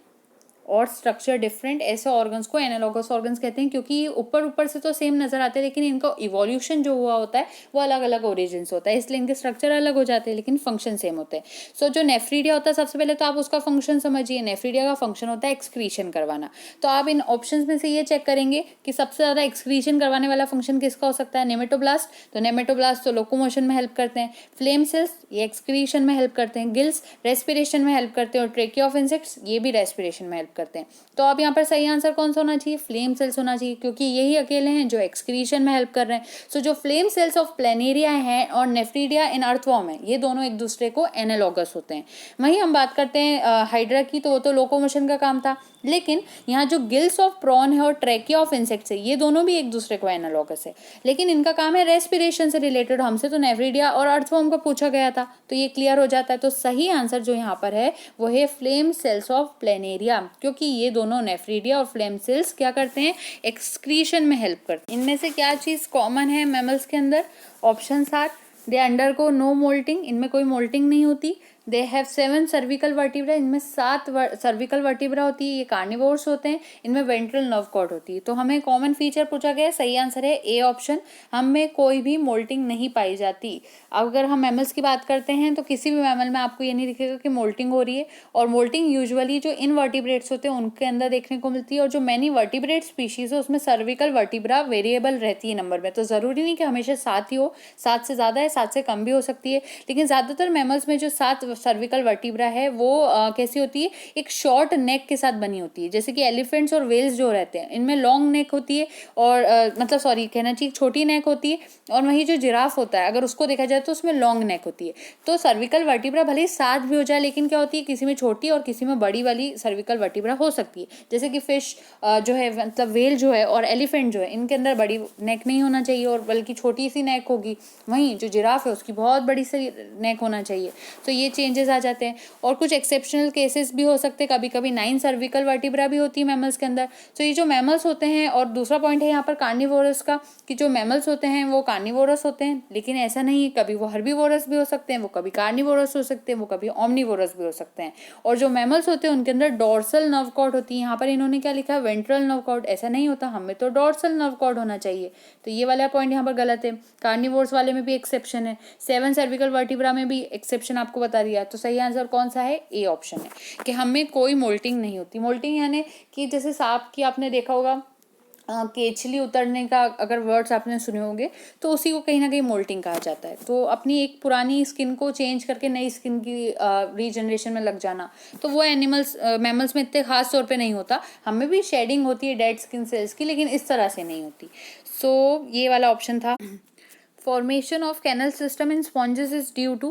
और स्ट्रक्चर डिफरेंट, ऐसे ऑर्गन्स को एनालॉगस ऑर्गन्स कहते हैं, क्योंकि ये ऊपर ऊपर से तो सेम नजर आते हैं लेकिन इनका इवोल्यूशन जो हुआ होता है वो अलग अलग ओरिजिन से होता है, इसलिए इनके स्ट्रक्चर अलग हो जाते हैं लेकिन फंक्शन सेम होते हैं। सो जो नेफ्रीडिया होता है, सबसे पहले तो आप उसका फंक्शन समझिए। नेफ्रीडिया का फंक्शन होता है एक्सक्रीशन करवाना। तो आप इन ऑप्शन में से ये चेक करेंगे कि सबसे ज्यादा एक्सक्रीशन करवाने वाला फंक्शन किसका हो सकता है? नेमेटोब्लास्ट। तो नेमेटोब्लास्ट तो लोकोमोशन में हेल्प करते हैं। फ्लेम सेल्स ये एक्सक्रीशन में हेल्प करते हैं। गिल्स रेस्पिरेशन में हेल्प करते हैं, और ट्रेकिया ऑफ इंसेक्ट्स ये भी रेस्पिरेशन में हेल्प करते हैं। तो अब यहाँ पर सही आंसर कौन सा होना चाहिए? फ्लेम सेल्स होना चाहिए, क्योंकि यही अकेले हैं जो एक्सक्रीशन में हेल्प कर रहे हैं। सो जो फ्लेम सेल्स ऑफ प्लेनेरिया हैं और नेफ्रीडिया इन अर्थवॉर्म है, ये दोनों एक दूसरे को एनालॉगस होते हैं। वहीं हम बात करते हैं हाइड्रा की, तो वो तो लोकोमोशन का काम था, लेकिन यहाँ जो गिल्स ऑफ प्रॉन है और ट्रैकिया ऑफ इंसेक्ट्स है, ये दोनों भी एक दूसरे को एनालॉगस है, लेकिन इनका काम है रेस्पिरेशन से रिलेटेड। हमसे तो नेफ्रीडिया और अर्थवॉर्म का पूछा गया था, तो ये क्लियर हो जाता है। तो सही आंसर जो यहाँ पर है वो है फ्लेम सेल्स ऑफ प्लेनेरिया, क्योंकि ये दोनों नेफ्रीडिया और फ्लेम सेल्स क्या करते हैं? एक्सक्रीशन में हेल्प करते हैं। इनमें से क्या चीज कॉमन है मैमल्स के अंदर? Option are they undergo no moulting, इनमें कोई मोल्टिंग नहीं होती। दे हैव 7 सर्विकल वर्टिब्रा, इनमें 7 सर्विकल वर्टिब्रा होती है। ये कार्निवोर्स होते हैं। इनमें वेंट्रल नर्व कॉर्ड होती है। तो हमें कॉमन फीचर पूछा गया है, सही आंसर है ए ऑप्शन, हमें कोई भी मोल्टिंग नहीं पाई जाती। अगर हम मैमल्स की बात करते हैं तो किसी भी मैमल में आपको ये नहीं दिखेगा कि मोल्टिंग हो रही है, और मोल्टिंग यूजुअली जो इनवर्टिब्रेट्स होते हैं उनके अंदर देखने को मिलती है, और जो मैनी वर्टिब्रेट स्पीशीज है उसमें सर्विकल वर्टिब्रा वेरिएबल रहती है नंबर में। तो जरूरी नहीं कि हमेशा 7 ही हो, 7 से ज्यादा है, 7 से कम भी हो सकती है, लेकिन ज्यादातर मैमल्स में जो 7 सर्विकल वर्टिब्रा है वो कैसी होती है? एक शॉर्ट नेक के साथ बनी होती है। जैसे कि एलिफेंट्स और वेल्स जो रहते हैं इनमें लॉन्ग नेक होती है, और मतलब सॉरी कहना चाहिए छोटी नेक होती है, और वही जो जिराफ होता है अगर उसको देखा जाए तो उसमें लॉन्ग नेक होती है। तो सर्विकल वर्टिब्रा भले ही 7 भी हो जाए, लेकिन क्या होती है, किसी में छोटी और किसी में बड़ी वाली सर्विकल वर्टिब्रा हो सकती है। जैसे कि फिश जो है, मतलब वेल जो है और एलिफेंट जो है, इनके अंदर बड़ी नेक नहीं होना चाहिए और बल्कि छोटी सी नेक होगी। वहीं जो जिराफ है उसकी बहुत बड़ी सी नेक होना चाहिए। तो ये चेंजेस आ जाते हैं, और कुछ एक्सेप्शनल केसेस भी हो सकते हैं। कभी कभी 9 सर्विकल वर्टिब्रा भी होती है मैमल्स के अंदर। तो ये जो मैमल्स होते हैं, और दूसरा पॉइंट है यहाँ पर कार्निवोरस का, कि जो मैमल्स होते हैं वो कार्निवोरस होते हैं, लेकिन ऐसा नहीं है, कभी वो हर्बीवोरस भी हो सकते हैं, वो कभी कार्निवोरस हो सकते हैं, वो कभी ओमनीवोरस भी हो सकते हैं। और जो मैमल्स होते हैं उनके अंदर डोर्सल नर्व कॉर्ड होती है। यहाँ पर इन्होंने क्या लिखा है? Ventral nerve cord. ऐसा नहीं होता, हमें तो डोर्सल नर्व कॉर्ड होना चाहिए। तो ये वाला पॉइंट यहाँ पर गलत है। कार्निवोर्स वाले में भी एक्सेप्शन है, 7 सर्विकल वर्टिब्रा में भी एक्सेप्शन आपको बता दिया। तो सही आंसर कौन सा है? ए ऑप्शन है, कि हमें कोई मोल्टिंग नहीं होती। मोल्टिंग यानी कि जैसे सांप की आपने देखा होगा केचली उतरने का, अगर वर्ड्स आपने सुने होंगे, तो उसी को कहीं ना कहीं मोल्टिंग कहा जाता है। तो अपनी एक पुरानी स्किन को चेंज करके नई स्किन की रीजनरेशन में लग जाना, तो वो एनिमल्स मैमल्स में इतने खास तौर पे नहीं होता। हमें भी शेडिंग होती है डेड स्किन सेल्स की, लेकिन इस तरह से नहीं होती। सो ये वाला ऑप्शन था। Formation of canal system in sponges is due to,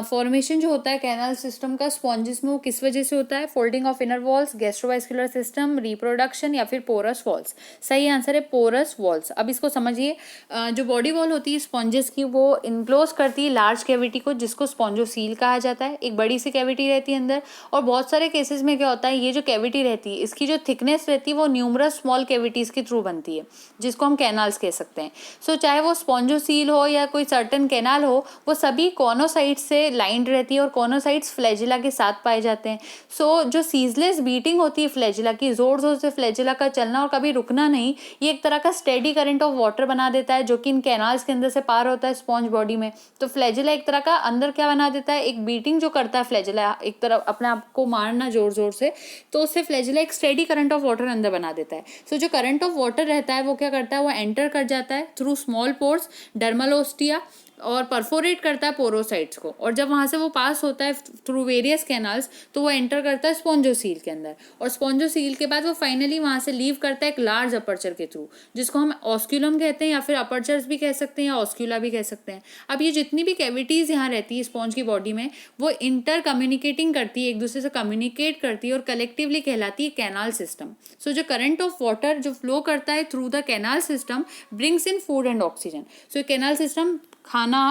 formation जो होता है कैनल सिस्टम का स्पॉन्जेस में, वो किस वजह से होता है? Folding of inner walls, gastrovascular system, reproduction, या फिर पोरस वॉल्स। सही आंसर है पोरस वॉल्स। अब इसको समझिए, जो बॉडी वॉल होती है स्पॉन्जेस की, वो इनक्लोज करती है लार्ज कैविटी को, जिसको स्पॉन्जोसील कहा जाता है। एक बड़ी सी कैविटी रहती है अंदर, और बहुत सारे केसेस में क्या होता है, ये जो कैविटी रहती है इसकी जो थिकनेस रहती है वो न्यूमरस स्मॉल कैविटीज के थ्रू बनती है, जिसको हम कैनाल्स कह सकते हैं। सो चाहे वो स्पॉन्जोसील हो या कोई सर्टन कैनाल हो, वो सभी कॉनोसाइट्स से लाइंड रहती है, और कॉनोसाइट्स फ्लैजिला के साथ पाए जाते हैं। सो जो सीजलेस बीटिंग होती है फ्लैजिला की, जोर जोर से फ्लैजिला का चलना और कभी रुकना नहीं, ये एक तरह का स्टेडी करंट ऑफ वाटर बना देता है, जो कि इन कैनाल्स के अंदर से पार होता है स्पॉन्ज बॉडी में। तो फ्लैजिला एक तरह का अंदर क्या बना देता है? एक बीटिंग जो करता है फ्लैजिला, एक तरफ अपने आप को मारना जोर जोर से, तो उससे फ्लैजिला एक स्टेडी करंट ऑफ वाटर अंदर बना देता है। सो जो करंट ऑफ वाटर रहता है वो क्या करता है? वो एंटर कर जाता है through small pores, dermal ostia, और परफोरेट करता है पोरोसाइट्स को, और जब वहाँ से वो पास होता है थ्रू वेरियस कैनाल्स तो वो एंटर करता है स्पॉन्जोसील के अंदर, और स्पॉन्जोसील के बाद वो फाइनली वहाँ से लीव करता है एक लार्ज अपर्चर के थ्रू, जिसको हम ऑस्क्यूलम कहते हैं या फिर अपर्चर्स भी कह सकते हैं या ऑस्क्यूला भी कह सकते हैं। अब ये जितनी भी कैविटीज़ यहाँ रहती है स्पॉन्ज की बॉडी में, वो इंटर कम्युनिकेटिंग करती है, एक दूसरे से कम्युनिकेट करती है और कलेक्टिवली कहलाती है कैनाल सिस्टम। सो जो करंट ऑफ वाटर जो फ्लो करता है through the canal system brings in food and oxygen. So canal system खाना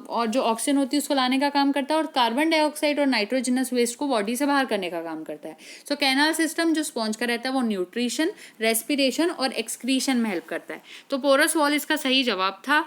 और जो ऑक्सीजन होती है उसको लाने का काम करता है, और कार्बन डाइऑक्साइड और नाइट्रोजनस वेस्ट को बॉडी से बाहर करने का काम करता है। सो कैनाल सिस्टम जो स्पॉन्ज का रहता है वो न्यूट्रिशन, रेस्पिरेशन और एक्सक्रीशन में हेल्प करता है। तो पोरस वॉल इसका सही जवाब था।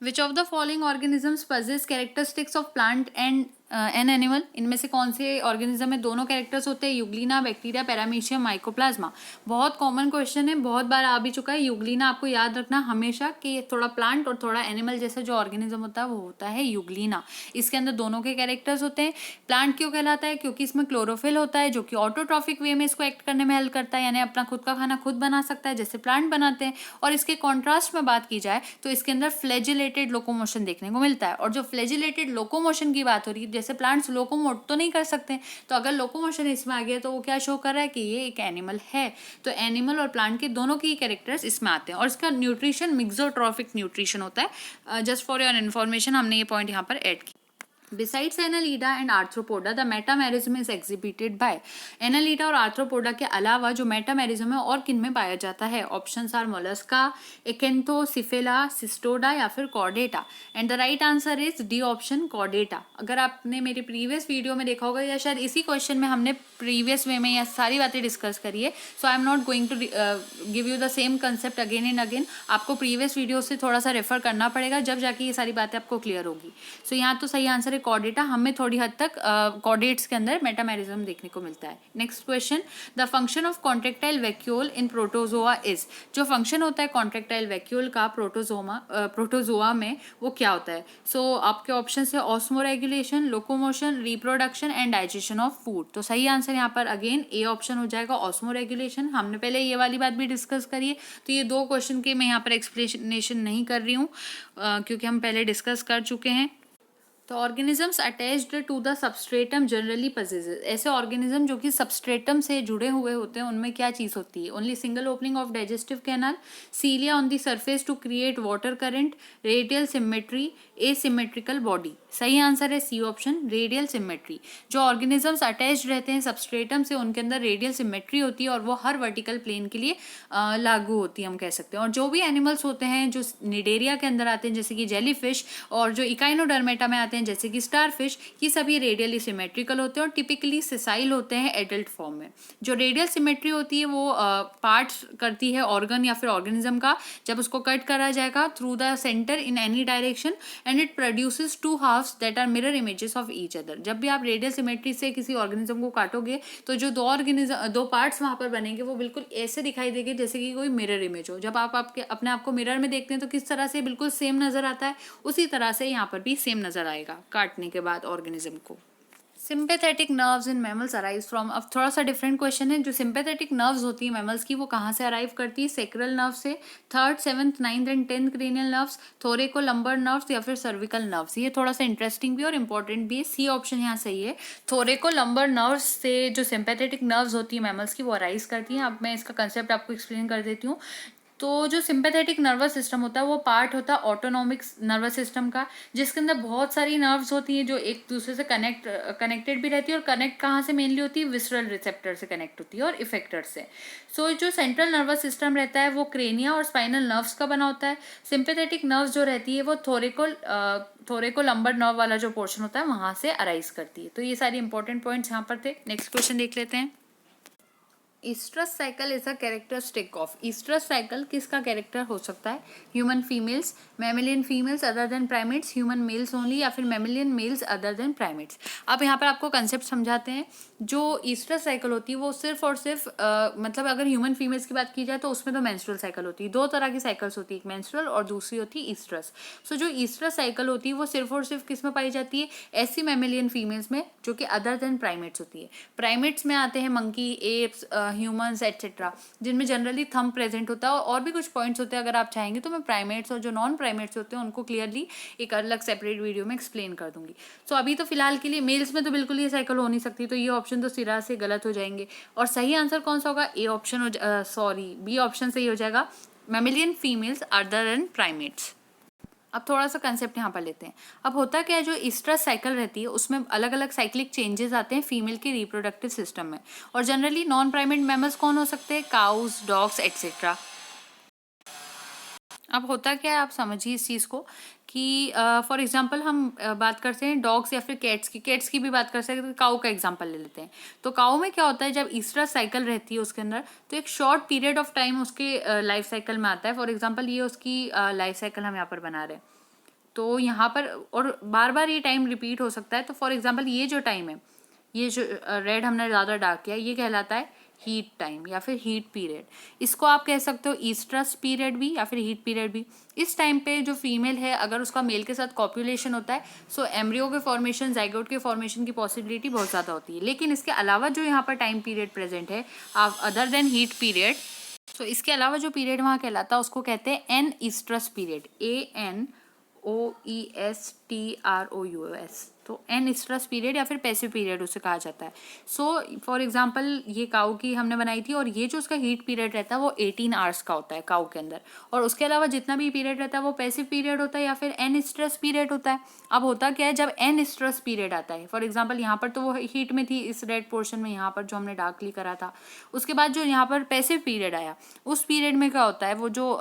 विच of the following organisms possess characteristics of plant and an animal? इनमें से कौन से ऑर्गेनिज्म में दोनों कैरेक्टर्स होते हैं? Euglena, bacteria, paramecium, mycoplasma. बहुत कॉमन क्वेश्चन है, बहुत बार आ भी चुका है। यूग्लिना आपको याद रखना हमेशा कि थोड़ा प्लांट और थोड़ा एनिमल जैसा जो ऑर्गेनिज्म होता है वो होता है यूग्लिना। इसके अंदर दोनों के कैरेक्टर्स होते हैं। प्लांट क्यों कहलाता है? क्योंकि इसमें क्लोरोफिल होता है जो कि ऑटोट्रॉफिक वे में इसको एक्ट करने में हेल्प करता है, यानी अपना खुद का खाना खुद बना सकता है जैसे प्लांट बनाते हैं। और इसके कॉन्ट्रास्ट में बात की जाए तो इसके अंदर फ्लैजिलेटेड लोकोमोशन देखने को मिलता है। और जो फ्लैजिलेटेड लोकोमोशन की बात हो रही है, जैसे प्लांट्स लोकोमोट तो नहीं कर सकते, तो अगर लोकोमोशन इसमें आ गया तो वो क्या शो कर रहा है कि ये एक एनिमल है। तो एनिमल और प्लांट के दोनों की कैरेक्टर्स इसमें आते हैं। और इसका न्यूट्रिशन मिक्सोट्रॉफिक न्यूट्रिशन होता है। जस्ट फॉर योर इन्फॉर्मेशन हमने ये पॉइंट यहाँ पर ऐड किया। Besides Annelida and Arthropoda, the metamerism is exhibited by Annelida और Arthropoda के अलावा जो मेटामेरिज्म है और किन में पाया जाता है? ऑप्शंस आर मोलस्का, एक्केंथोसिफेला, सिस्टोडा या फिर Chordata. And the right answer is D option, Chordata. अगर आपने मेरी प्रीवियस वीडियो में देखा होगा या शायद इसी क्वेश्चन में हमने प्रीवियस वे में यह सारी बातें डिस्कस करी है, so I am not going to give you the same concept again and again. आपको प्रीवियस वीडियो से थोड़ा सा रेफर करना पड़ेगा, जब जाके ये सारी बातें आपको क्लियर होगी। सो यहाँ तो सही आंसर है कॉर्डेटा। हमें थोड़ी हद तक कॉर्डेट्स के अंदर मेटामेरिज्म देखने को मिलता है। Next question, the function of contractile vacuole in protozoa is. जो फंक्शन होता है कॉन्ट्रेक्टाइल वैक्यूल का प्रोटोजोआ में वो क्या होता है? सो आपके ऑप्शन है osmoregulation, locomotion, reproduction and digestion of food. तो सही आंसर यहाँ पर अगेन ए ऑप्शन हो जाएगा, ऑस्मोरेगुलेशन। हमने पहले ये वाली बात भी डिस्कस करी है, तो ये दो क्वेश्चन के मैं यहाँ पर एक्सप्लेनेशन नहीं कर रही हूँ क्योंकि हम पहले डिस्कस कर चुके हैं। तो organisms attached to the substratum generally possesses. ऐसे ऑर्गेनिज्म जो कि सबस्ट्रेटम से जुड़े हुए होते हैं उनमें क्या चीज़ होती है? Only single opening of digestive canal, cilia on the surface to create water current, radial symmetry, asymmetrical body. सही आंसर है सी ऑप्शन, रेडियल सिमेट्री। जो ऑर्गेनिजम्स अटैच्ड रहते हैं सबस्ट्रेटम से उनके अंदर रेडियल सिमेट्री होती है और वो हर वर्टिकल प्लेन के लिए लागू होती है, हम कह सकते हैं। और जो भी एनिमल्स होते हैं जो निडेरिया के अंदर आते हैं जैसे कि जेलीफिश, और जो इकाइनोडर्मेटा में आते हैं जैसे कि स्टारफिश, ये सभी रेडियली सिमेट्रिकल होते हैं और टिपिकली सिसाइल होते हैं एडल्ट फॉर्म में। जो रेडियल सिमेट्री होती है वो पार्ट्स करती है ऑर्गन या फिर ऑर्गेनिज्म का, जब उसको कट करा जाएगा through the centre in any direction and it produces two halves that are mirror images of each other. जब भी आप रेडियल सिमेट्री से किसी ऑर्गेनिज्म को काटोगे तो जो दो पार्ट्स वहां पर बनेंगे वो बिल्कुल ऐसे दिखाई देंगे जैसे कि कोई मिरर इमेज हो। जब आप आपके अपने आप को मिरर में देखते हैं तो किस तरह से बिल्कुल सेम नजर आता है, उसी तरह से यहाँ पर भी सेम नजर आएगा काटने के बाद ऑर्गेनिज्म को। Sympathetic nerves in mammals arrive from. अब थोड़ा सा डिफरेंट क्वेश्चन है। जो सिंपैथेटिक नर्व्स होती है मैमल्स की वो कहाँ से अराइव करती है? सेक्रल नर्व से, 3rd, 7th, 9th and 10th cranial nerves, थोरेको lumbar nerves या फिर सर्विकल नर्व्स। ये थोड़ा सा इंटरेस्टिंग भी और इंपॉर्टेंट भी है। सी ऑप्शन यहाँ सही है। थोरेको लंबर नर्व्स से जो सिंपैथेटिक नर्व्स होती है मैमल्स की वो अराइज करती हैं। अब मैं इसका कंसेप्ट आपको एक्सप्लेन कर देती हूँ। तो जो सिंपैथेटिक नर्वस सिस्टम होता है वो पार्ट होता है ऑटोनॉमिक नर्वस सिस्टम का, जिसके अंदर बहुत सारी नर्व्स होती हैं जो एक दूसरे से कनेक्टेड भी रहती है। और कनेक्ट कहाँ से मेनली होती है? विसरल रिसेप्टर से कनेक्ट होती है और इफेक्टर से। सो जो सेंट्रल नर्वस सिस्टम रहता है वो क्रेनिया और स्पाइनल नर्व्स का बना होता है। सिंपैथेटिक नर्व्स जो रहती है वो थोरेको लंबर नर्व वाला जो पोर्शन होता है वहां से अराइज करती है। तो ये सारी इंपॉर्टेंट पॉइंट्स यहाँ पर थे। नेक्स्ट क्वेश्चन देख लेते हैं। Oestrus cycle is a characteristic of. Oestrus cycle किसका कैरेक्टर हो सकता है? Human females, mammalian females other than primates, human males only या फिर mammalian males other than primates. अब यहाँ पर आपको कंसेप्ट समझाते हैं। जो ईस्ट्रस साइकिल होती है वो सिर्फ और सिर्फ मतलब अगर ह्यूमन फीमेल्स की बात की जाए तो उसमें तो मेंस्ट्रुअल साइकिल होती है। दो तरह की साइकिल्स होती है, एक मेंस्ट्रुअल और दूसरी होती है ईस्ट्रस। सो जो ईस्ट्रस साइकिल होती है वो सिर्फ और सिर्फ किस में पाई जाती है? ऐसी मैमिलियन फीमेल्स में जो कि अदर देन प्राइमेट्स होती है। प्राइमेट्स में आते हैं मंकी, एप्स, ह्यूमंस एट्सेट्रा, जिनमें जनरली थंब प्रेजेंट होता है, और भी कुछ पॉइंट्स होते हैं। अगर आप चाहेंगे तो मैं प्राइमेट्स और जो नॉन प्राइमेट्स होते हैं उनको क्लियरली एक अलग सेपरेट वीडियो में एक्सप्लेन कर दूंगी। सो अभी तो फिलहाल के लिए मेल्स में तो बिल्कुल ये साइकिल हो नहीं सकती, तो ये ऑप्शन तो सिरा से गलत हो जाएंगे। और सही आंसर कौन सा होगा? ए ऑप्शन बी ऑप्शन सही हो जाएगा। Mammalian females other than primates. अब थोड़ा सा कंसेप्ट यहाँ पर लेते हैं। अब होता क्या है, जो ईस्ट्रस साइकिल रहती है उसमें अलग अलग साइक्लिक चेंजेस आते हैं फीमेल के रिप्रोडक्टिव सिस्टम में। और जनरली नॉन प्राइमेट मैमल्स कौन हो सकते हैं? Cows, dogs etcetera. अब होता क्या है, आप समझिए इस चीज़ को कि फॉर एग्जांपल हम बात करते हैं डॉग्स या फिर कैट्स की भी बात कर सकते हैं। काऊ का एग्जांपल ले लेते हैं। तो काऊ में क्या होता है, जब ईस्ट्रस साइकिल रहती है उसके अंदर, तो एक शॉर्ट पीरियड ऑफ टाइम उसके लाइफ साइकिल में आता है। फॉर एग्जांपल ये उसकी लाइफ साइकिल हम यहाँ पर बना रहे हैं, तो यहाँ पर और बार बार ये टाइम रिपीट हो सकता है। तो फॉर एग्जांपल ये जो टाइम है, ये जो रेड हमने ज़्यादा डार्क किया, ये कहलाता है हीट टाइम या फिर हीट पीरियड। इसको आप कह सकते हो ईस्ट्रस पीरियड भी या फिर हीट पीरियड भी। इस टाइम पे जो फीमेल है, अगर उसका मेल के साथ कॉपुलेशन होता है, सो एम्ब्रियो के फॉर्मेशन, जाइगोट के फॉर्मेशन की पॉसिबिलिटी बहुत ज़्यादा होती है। लेकिन इसके अलावा जो यहाँ पर टाइम पीरियड प्रेजेंट है अदर देन हीट पीरियड, सो इसके अलावा जो पीरियड वहाँ कहलाता है उसको कहते हैं एन ईस्ट्रस पीरियड। ANOESTROUS। तो एन ईस्ट्रस पीरियड या फिर पैसिव पीरियड उसे कहा जाता है। सो फॉर एग्जांपल ये काऊ की हमने बनाई थी, और ये जो उसका हीट पीरियड रहता है वो 18 आवर्स का होता है काऊ के अंदर। और उसके अलावा जितना भी पीरियड रहता है वो पैसिव पीरियड होता है या फिर एन ईस्ट्रस पीरियड होता है। अब होता क्या है, जब एन ईस्ट्रस पीरियड आता है, फॉर एग्जाम्पल यहाँ पर तो वो हीट में थी इस रेड पोर्शन में, यहाँ पर जो हमने डार्कली करा था। उसके बाद जो यहाँ पर पैसिव पीरियड आया, उस पीरियड में क्या होता है, वो जो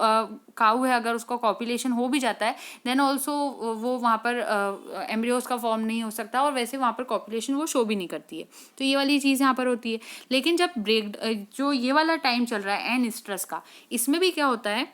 काऊ है अगर उसका कॉपुलेशन हो भी जाता है, देन ऑल्सो वो वहाँ पर एम्ब्रियोज का फॉर्म नहीं हो सकता, और वैसे वहाँ पर कॉपुलेशन वो शो भी नहीं करती है। तो ये वाली चीज़ यहाँ पर होती है। लेकिन जब जो ये वाला टाइम चल रहा है एन स्ट्रेस का, इसमें भी क्या होता है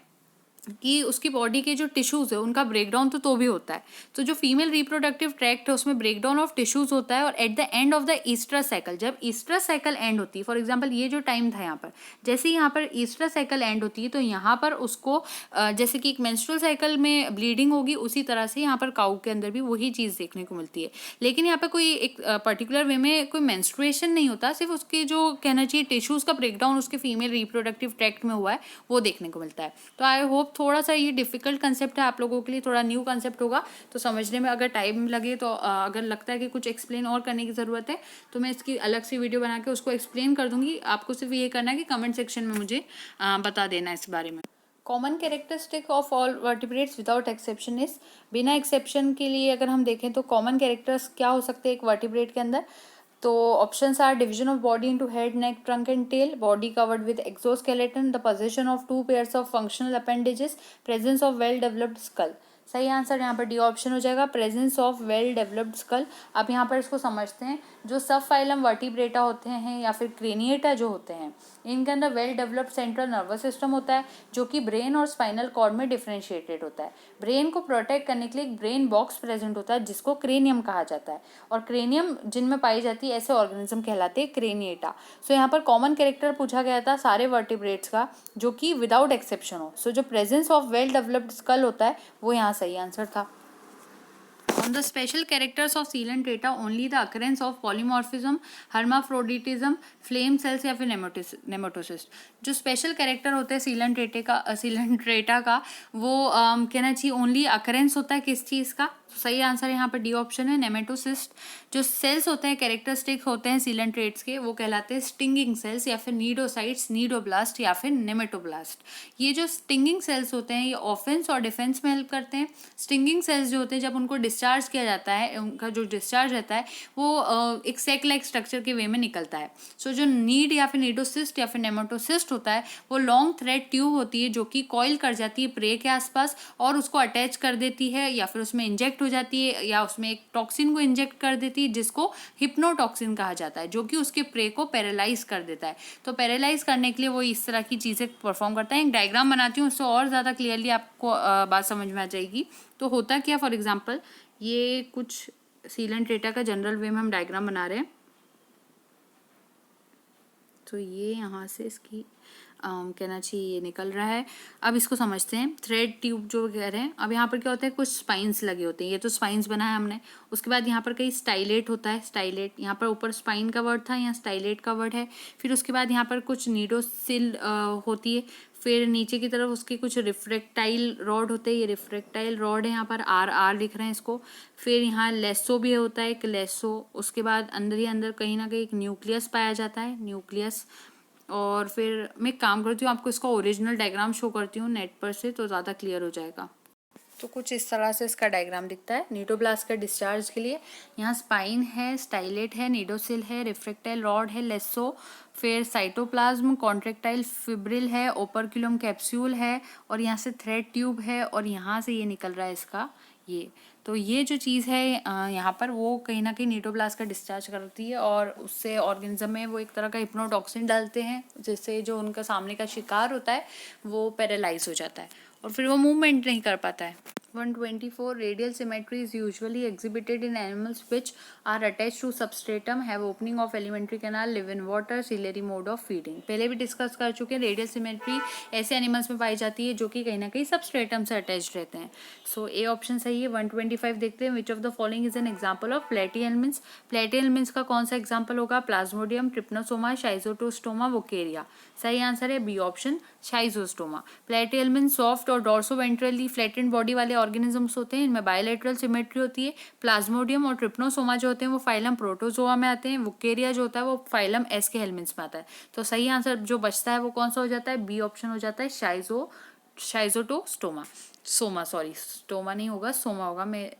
कि उसकी बॉडी के जो टिश्यूज़ है उनका ब्रेकडाउन तो भी होता है। तो जो फीमेल रिप्रोडक्टिव ट्रैक्ट है उसमें ब्रेकडाउन ऑफ टिश्यूज़ होता है। और at the end of the oestrus cycle, जब ईस्ट्रस साइकिल एंड होती है, फॉर एग्जांपल ये जो टाइम था यहाँ पर, जैसे यहाँ पर ईस्ट्रस साइकिल एंड होती है, तो यहाँ पर उसको जैसे कि एक मेंस्ट्रुअल साइकिल में ब्लीडिंग होगी, उसी तरह से यहाँ पर काऊ के अंदर भी वही चीज़ देखने को मिलती है। लेकिन यहाँ पर कोई एक पर्टिकुलर वे में कोई मेंस्ट्रुएशन नहीं होता, सिर्फ उसके जो कहना चाहिए टिश्यूज़ का ब्रेकडाउन उसके फीमेल रिप्रोडक्टिव ट्रैक्ट में हुआ है वो देखने को मिलता है। तो आई होप थोड़ा सा ये डिफिकल्ट कंसेप्ट है आप लोगों के लिए, थोड़ा न्यू कंसेप्ट होगा, तो समझने में अगर टाइम लगे तो अगर लगता है कि कुछ एक्सप्लेन और करने की ज़रूरत है तो मैं इसकी अलग सी वीडियो बना के उसको एक्सप्लेन कर दूंगी। आपको सिर्फ ये करना है कि कमेंट सेक्शन में मुझे बता देना इस बारे में। Common characteristic of all vertebrates without exception is, बिना एक्सेप्शन के लिए अगर हम देखें तो कॉमन कैरेक्टर्स क्या हो सकते हैं एक वर्टिब्रेट के अंदर। तो options are division of body into head, neck, trunk and tail, body covered with exoskeleton, the position of 2 pairs of functional appendages, presence of well developed skull. सही आंसर यहाँ पर डी ऑप्शन हो जाएगा, presence of well developed skull. अब यहाँ पर इसको समझते हैं, जो सब फाइलम वर्टिब्रेटा होते हैं या फिर क्रेनिएटा जो होते हैं, इनके अंदर well developed central nervous system होता है जो कि ब्रेन और स्पाइनल कॉर्ड में डिफरेंशिएटेड होता है। ब्रेन को प्रोटेक्ट करने के लिए एक ब्रेन बॉक्स प्रेजेंट होता है जिसको क्रेनियम कहा जाता है, और क्रेनियम जिनमें पाई जाती है ऐसे ऑर्गेनिज्म कहलाते हैं क्रेनिएटा। सो यहाँ पर कॉमन कैरेक्टर पूछा गया था सारे वर्टिब्रेट्स का जो कि विदाउट एक्सेप्शन हो। सो जो presence of well developed skull होता है वो यहाँ सही आंसर था। On the special characters of coelenterata, only the occurrence of polymorphism, hermaphroditism, flame cells या फिर नेमेटोसिस्ट। जो स्पेशल कैरेक्टर होते हैं सीलेंट्रेटा का वो कहना चाहिए ओनली अकरेंस होता है किस चीज़ का। सही आंसर यहाँ पर डी ऑप्शन है, नेमेटोसिस्ट। जो सेल्स होते हैं कैरेक्टरिस्टिक होते हैं सीलेंट्रेट्स के, वो कहलाते हैं स्टिंगिंग सेल्स या फिर नीडोसाइट्स, नीडोब्लास्ट या फिर नेमेटोब्लास्ट। ये जो स्टिंगिंग सेल्स होते हैं ये ऑफेंस और डिफेंस में हेल्प करते हैं। स्टिंगिंग सेल्स जो होते हैं जब उनको डिस्चार्ज किया जाता है, उनका जो डिस्चार्ज रहता है वो एक सेक लाइक स्ट्रक्चर के वे में निकलता है। सो जो नीड या फिर नीडोसिस्ट या फिर नेमेटोसिस्ट होता है वो लॉन्ग थ्रेड ट्यूब होती है जो कि कॉइल कर जाती है प्रे के आसपास और उसको अटैच कर देती है या फिर उसमें इंजेक्ट हो जाती है या उसमें एक टॉक्सिन को इंजेक्ट कर देती है जिसको हिप्नोटॉक्सिन कहा जाता है, जो कि उसके प्रे को पैरालाइज कर देता है। तो पैरालाइज करने के लिए वो इस तरह की चीज़ें परफॉर्म करता है। एक डायग्राम बनाती हूँ उससे और ज़्यादा क्लियरली आपको बात समझ में आ जाएगी। तो होता क्या, फॉर एग्जाम्पल ये कुछ सीलेंट्रेटा का जनरल वे में हम डायग्राम बना रहे हैं। तो ये यहाँ से इसकी कहना चाहिए ये निकल रहा है। अब इसको समझते हैं, थ्रेड ट्यूब जो कह रहे हैं। अब यहाँ पर क्या होता है, कुछ स्पाइन्स लगे होते हैं, ये तो स्पाइन्स बना है हमने। उसके बाद यहाँ पर कहीं स्टाइलेट होता है, स्टाइलेट, यहाँ पर ऊपर स्पाइन का वर्ड था, यहाँ स्टाइलेट का वर्ड है। फिर उसके बाद यहाँ पर कुछ नीडोसिल होती है। फिर नीचे की तरफ उसके कुछ रिफ्रेक्टाइल रॉड होते हैं, ये रिफ्रेक्टाइल रॉड है, यहाँ पर आर आर लिख रहे हैं इसको। फिर यहाँ लेसो भी होता है, एक लेसो। उसके बाद अंदर ही अंदर कहीं ना कहीं एक न्यूक्लियस पाया जाता है, न्यूक्लियस। और फिर मैं एक काम करती हूँ, आपको इसका ओरिजिनल डायग्राम शो करती हूँ नेट पर से, तो ज़्यादा क्लियर हो जाएगा। तो कुछ इस तरह से इसका डायग्राम दिखता है नीडोब्लास्ट का डिस्चार्ज के लिए। यहाँ स्पाइन है, स्टाइलेट है, नीडोसिल है, रिफ्रेक्टाइल रॉड है, लेसो, फिर साइटोप्लाज्म, कॉन्ट्रेक्टाइल फिब्रिल है, ओपर्क्यूलम कैप्सूल है, और यहाँ से थ्रेड ट्यूब है, और यहाँ से ये निकल रहा है इसका ये। तो ये जो चीज़ है यहाँ पर, वो कहीं ना कहीं नीडोब्लास्ट का डिस्चार्ज करती है, और उससे ऑर्गेनिज्म में वो एक तरह का हिप्नोटॉक्सिन डालते हैं, जिससे जो उनका सामने का शिकार होता है वो पैरालाइज हो जाता है और फिर वो मूवमेंट नहीं कर पाता है। 124 radial symmetry is usually exhibited in animals which are attached to substratum, have opening of alimentary canal, live in water, ciliary mode of feeding। पहले भी डिस्कस कर चुके हैं, रेडियल सिमेट्री ऐसे एनिमल्स में पाई जाती है जो कि कहीं ना कहीं सबस्ट्रेटम से अटैच्ड रहते हैं। सो ए ऑप्शन सही है। 125 देखते हैं, which of the following is an example of Platyhelminthes. Platyhelminthes का कौन सा एग्जाम्पल होगा? Plasmodium, Trypanosoma, Schistosoma, Wuchereria. सही आंसर है B option, Schistosoma. Platyhelminthes soft और डॉर्सोवेंट्रली फ्लैटेंड बॉडी वाले ऑर्गेनिजम्स होते हैं, इनमें बायलैटरल सिमेट्री होती है। प्लाज्मोडियम और ट्रिप्नोसोमा जो होते हैं वो फाइलम प्रोटोजोआ में आते हैं। वोकेरिया जो होता है वो फाइलम एस के हेल्मिन्थ्स में आता है। तो सही आंसर जो बचता है वो कौन सा हो जाता है? बी ऑप्शन हो जाता है, शाइजोटोस्टोमा। सोमा, सॉरी, स्टोमा नहीं होगा, सोमा होगा। मैं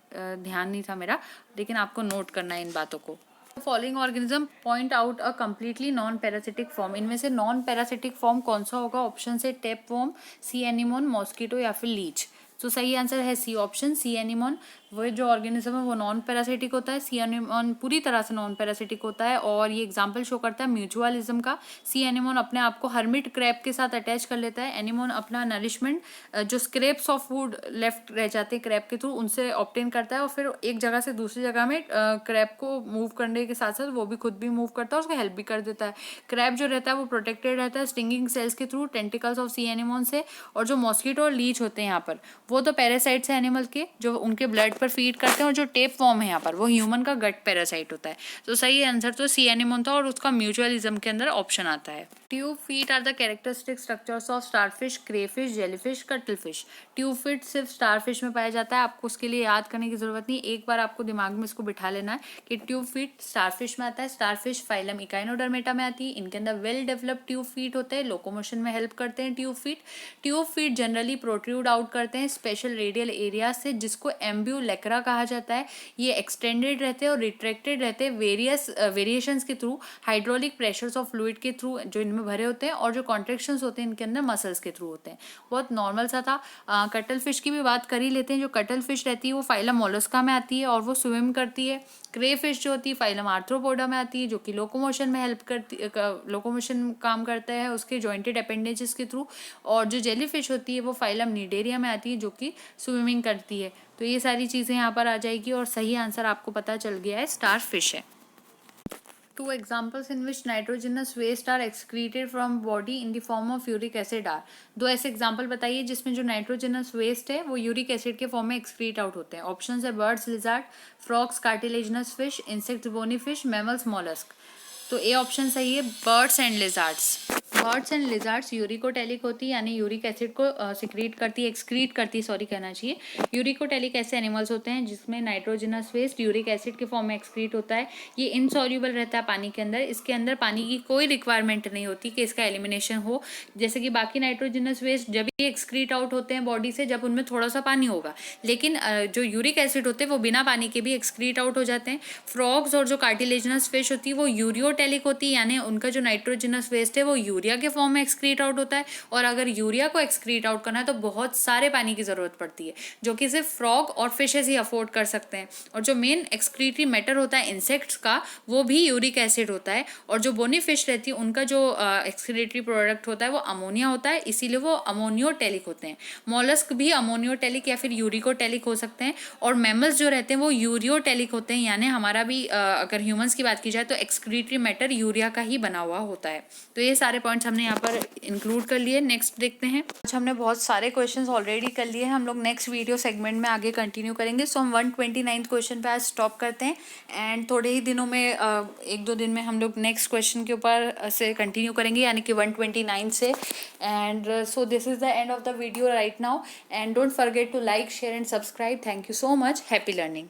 ध्यान नहीं था मेरा, लेकिन आपको नोट करना है इन बातों को। Following organism point out a completely non parasitic form. इनमें से नॉन पैरासिटिक फॉर्म कौन सा होगा? ऑप्शन से टेपवॉर्म, सी एनिमोन, मॉस्किटो या फिर लीच। तो सही आंसर है सी ऑप्शन, सी एनिमोन। वो जो ऑर्गेनिज्म है वो नॉन पैरासिटिक होता है। सी एनिमोन पूरी तरह से नॉन पैरासिटिक होता है, और ये एग्जाम्पल शो करता है म्यूचुअलिज्म का। सी एनिमोन अपने आप को हर्मिट क्रैब के साथ अटैच कर लेता है। एनिमोन अपना नरिशमेंट जो स्क्रेप्स ऑफ फूड लेफ्ट रह जाते हैं क्रैब के थ्रू, उनसे ऑब्टेन करता है, और फिर एक जगह से दूसरी जगह में क्रैब को मूव करने के साथ साथ वो भी खुद भी मूव करता है, उसको हेल्प भी कर देता है। क्रैब जो रहता है वो प्रोटेक्टेड रहता है स्टिंगिंग सेल्स के through, tentacles of C anemone से। और जो मॉस्किटो और लीच होते हैं यहाँ पर, वो तो पैरासाइट्स है एनिमल के, जो उनके ब्लड पर फीड करते हैं। और जो टेप फॉर्म है यहाँ पर, वो ह्यूमन का गट पैरासाइट होता है। तो सही आंसर तो सी एनिमोन था, और उसका म्यूचुअलिज्म के अंदर ऑप्शन आता है। Tube feet are the characteristic structures of starfish, crayfish, jellyfish, cuttlefish. Tube feet सिर्फ स्टारफिश में पाया जाता है, आपको उसके लिए याद करने की जरूरत नहीं, एक बार आपको दिमाग में इसको बिठा लेना है कि ट्यूब फीट स्टारफिश में आता है। स्टारफिश फाइलम इकाइनोडर्मेटा में आती है। इनके अंदर वेल डेवलप्ड ट्यूब फीट होते हैं, लोकोमोशन में हेल्प करते हैं tube feet. Tube feet generally protrude out करते हैं स्पेशल रेडियल एरिया से, जिसको एम्ब्यूलेक्रा कहा जाता है। ये एक्सटेंडेड रहते हैं और रिट्रैक्टेड रहते हैं वेरियस वेरिएशंस के through, hydraulic pressures of fluid के थ्रू जो इनमें भरे होते हैं, और जो कॉन्ट्रेक्शंस होते हैं इनके अंदर मसल्स के थ्रू होते हैं। बहुत नॉर्मल सा था। कटल फिश की भी बात कर ही लेते हैं। जो कटल फिश रहती है वो फाइलम मोलस्का में आती है और वो स्विम करती है। क्रे फिश जो होती है फाइलम आर्थ्रोपोडा में आती है, जो कि लोकोमोशन में हेल्प करती, लोकोमोशन काम करता है उसके जॉइंटेड अपेंडेजेस के थ्रू। और जो जेली फिश होती है वो फाइलम नीडेरिया में आती है, जो कि स्विमिंग करती है। तो ये सारी चीज़ें यहाँ पर आ जाएगी, और सही आंसर आपको पता चल गया है, स्टार फिश है। 2 examples in which nitrogenous waste are excreted from body in the form of uric acid are। 2 ऐसे एग्जाम्पल बताइए जिसमें जो नाइट्रोजनस वेस्ट है वो यूरिक एसिड के फॉर्म में एक्सक्रीट आउट होते हैं। ऑप्शन है birds, lizard, frogs, cartilaginous fish, insects, bony fish, mammals, mollusc. तो ए ऑप्शन सही है, birds and lizards. Birds and lizards uricotelic होती है, यानी यूरिक एसिड को सिक्रीट करती है, एक्सक्रीट करती है, सॉरी कहना चाहिए। यूरिकोटेलिक ऐसे एनिमल्स होते हैं जिसमें नाइट्रोजनस वेस्ट यूरिक एसिड के फॉर्म में एक्सक्रीट होता है। ये इनसॉल्यूबल रहता है पानी के अंदर, इसके अंदर पानी की कोई रिक्वायरमेंट नहीं होती कि इसका एलिमिनेशन हो। जैसे कि बाकी नाइट्रोजनस वेस्ट जब भी एक्सक्रीट आउट होते हैं बॉडी से, जब उनमें थोड़ा सा पानी होगा, लेकिन जो यूरिक एसिड होते हैं वो बिना पानी के भी एक्सक्रीट आउट हो जाते हैं। फ्रॉग्स और जो कार्टिलेजिनस फिश होती है वो यूरियोटेलिक होती है, यानी उनका जो नाइट्रोजनस वेस्ट है वो यूरिया के फॉर्म में एक्सक्रीट आउट होता है। और अगर यूरिया को एक्सक्रीट आउट करना है तो बहुत सारे पानी की जरूरत पड़ती है, जो कि सिर्फ फ्रॉग और फिशेस ही अफोर्ड कर सकते हैं। और जो मेन एक्सक्रीटरी मैटर होता है इंसेक्ट्स का, वो भी यूरिक एसिड होता है। और जो बोनी फिश रहती है उनका जो एक्सक्रीटरी प्रोडक्ट होता है वो अमोनिया होता है, इसीलिए वो अमोनियोटेलिक होते हैं। मॉलस्क भी अमोनियोटेलिक या फिर यूरिकोटेलिक हो सकते हैं। और मैमल्स जो रहते हैं वो यूरियोटेलिक होते हैं, यानी हमारा भी अगर ह्यूमंस की बात की जाए तो एक्सक्रीटरी मैटर यूरिया का ही बना हुआ होता है। तो ये सारे पॉइंट्स पार्ट्स हमने यहाँ पर इंक्लूड कर लिए। नेक्स्ट देखते हैं। आज हमने बहुत सारे क्वेश्चंस ऑलरेडी कर लिए हैं, हम लोग नेक्स्ट वीडियो सेगमेंट में आगे कंटिन्यू करेंगे। सो हम 129 क्वेश्चन पे आज स्टॉप करते हैं एंड थोड़े ही दिनों में 1-2 दिन में हम लोग नेक्स्ट क्वेश्चन के ऊपर से कंटिन्यू करेंगे, यानी कि 129 से। And so this is the end of the video right now and don't forget to like, share and subscribe. Thank you so much. Happy learning.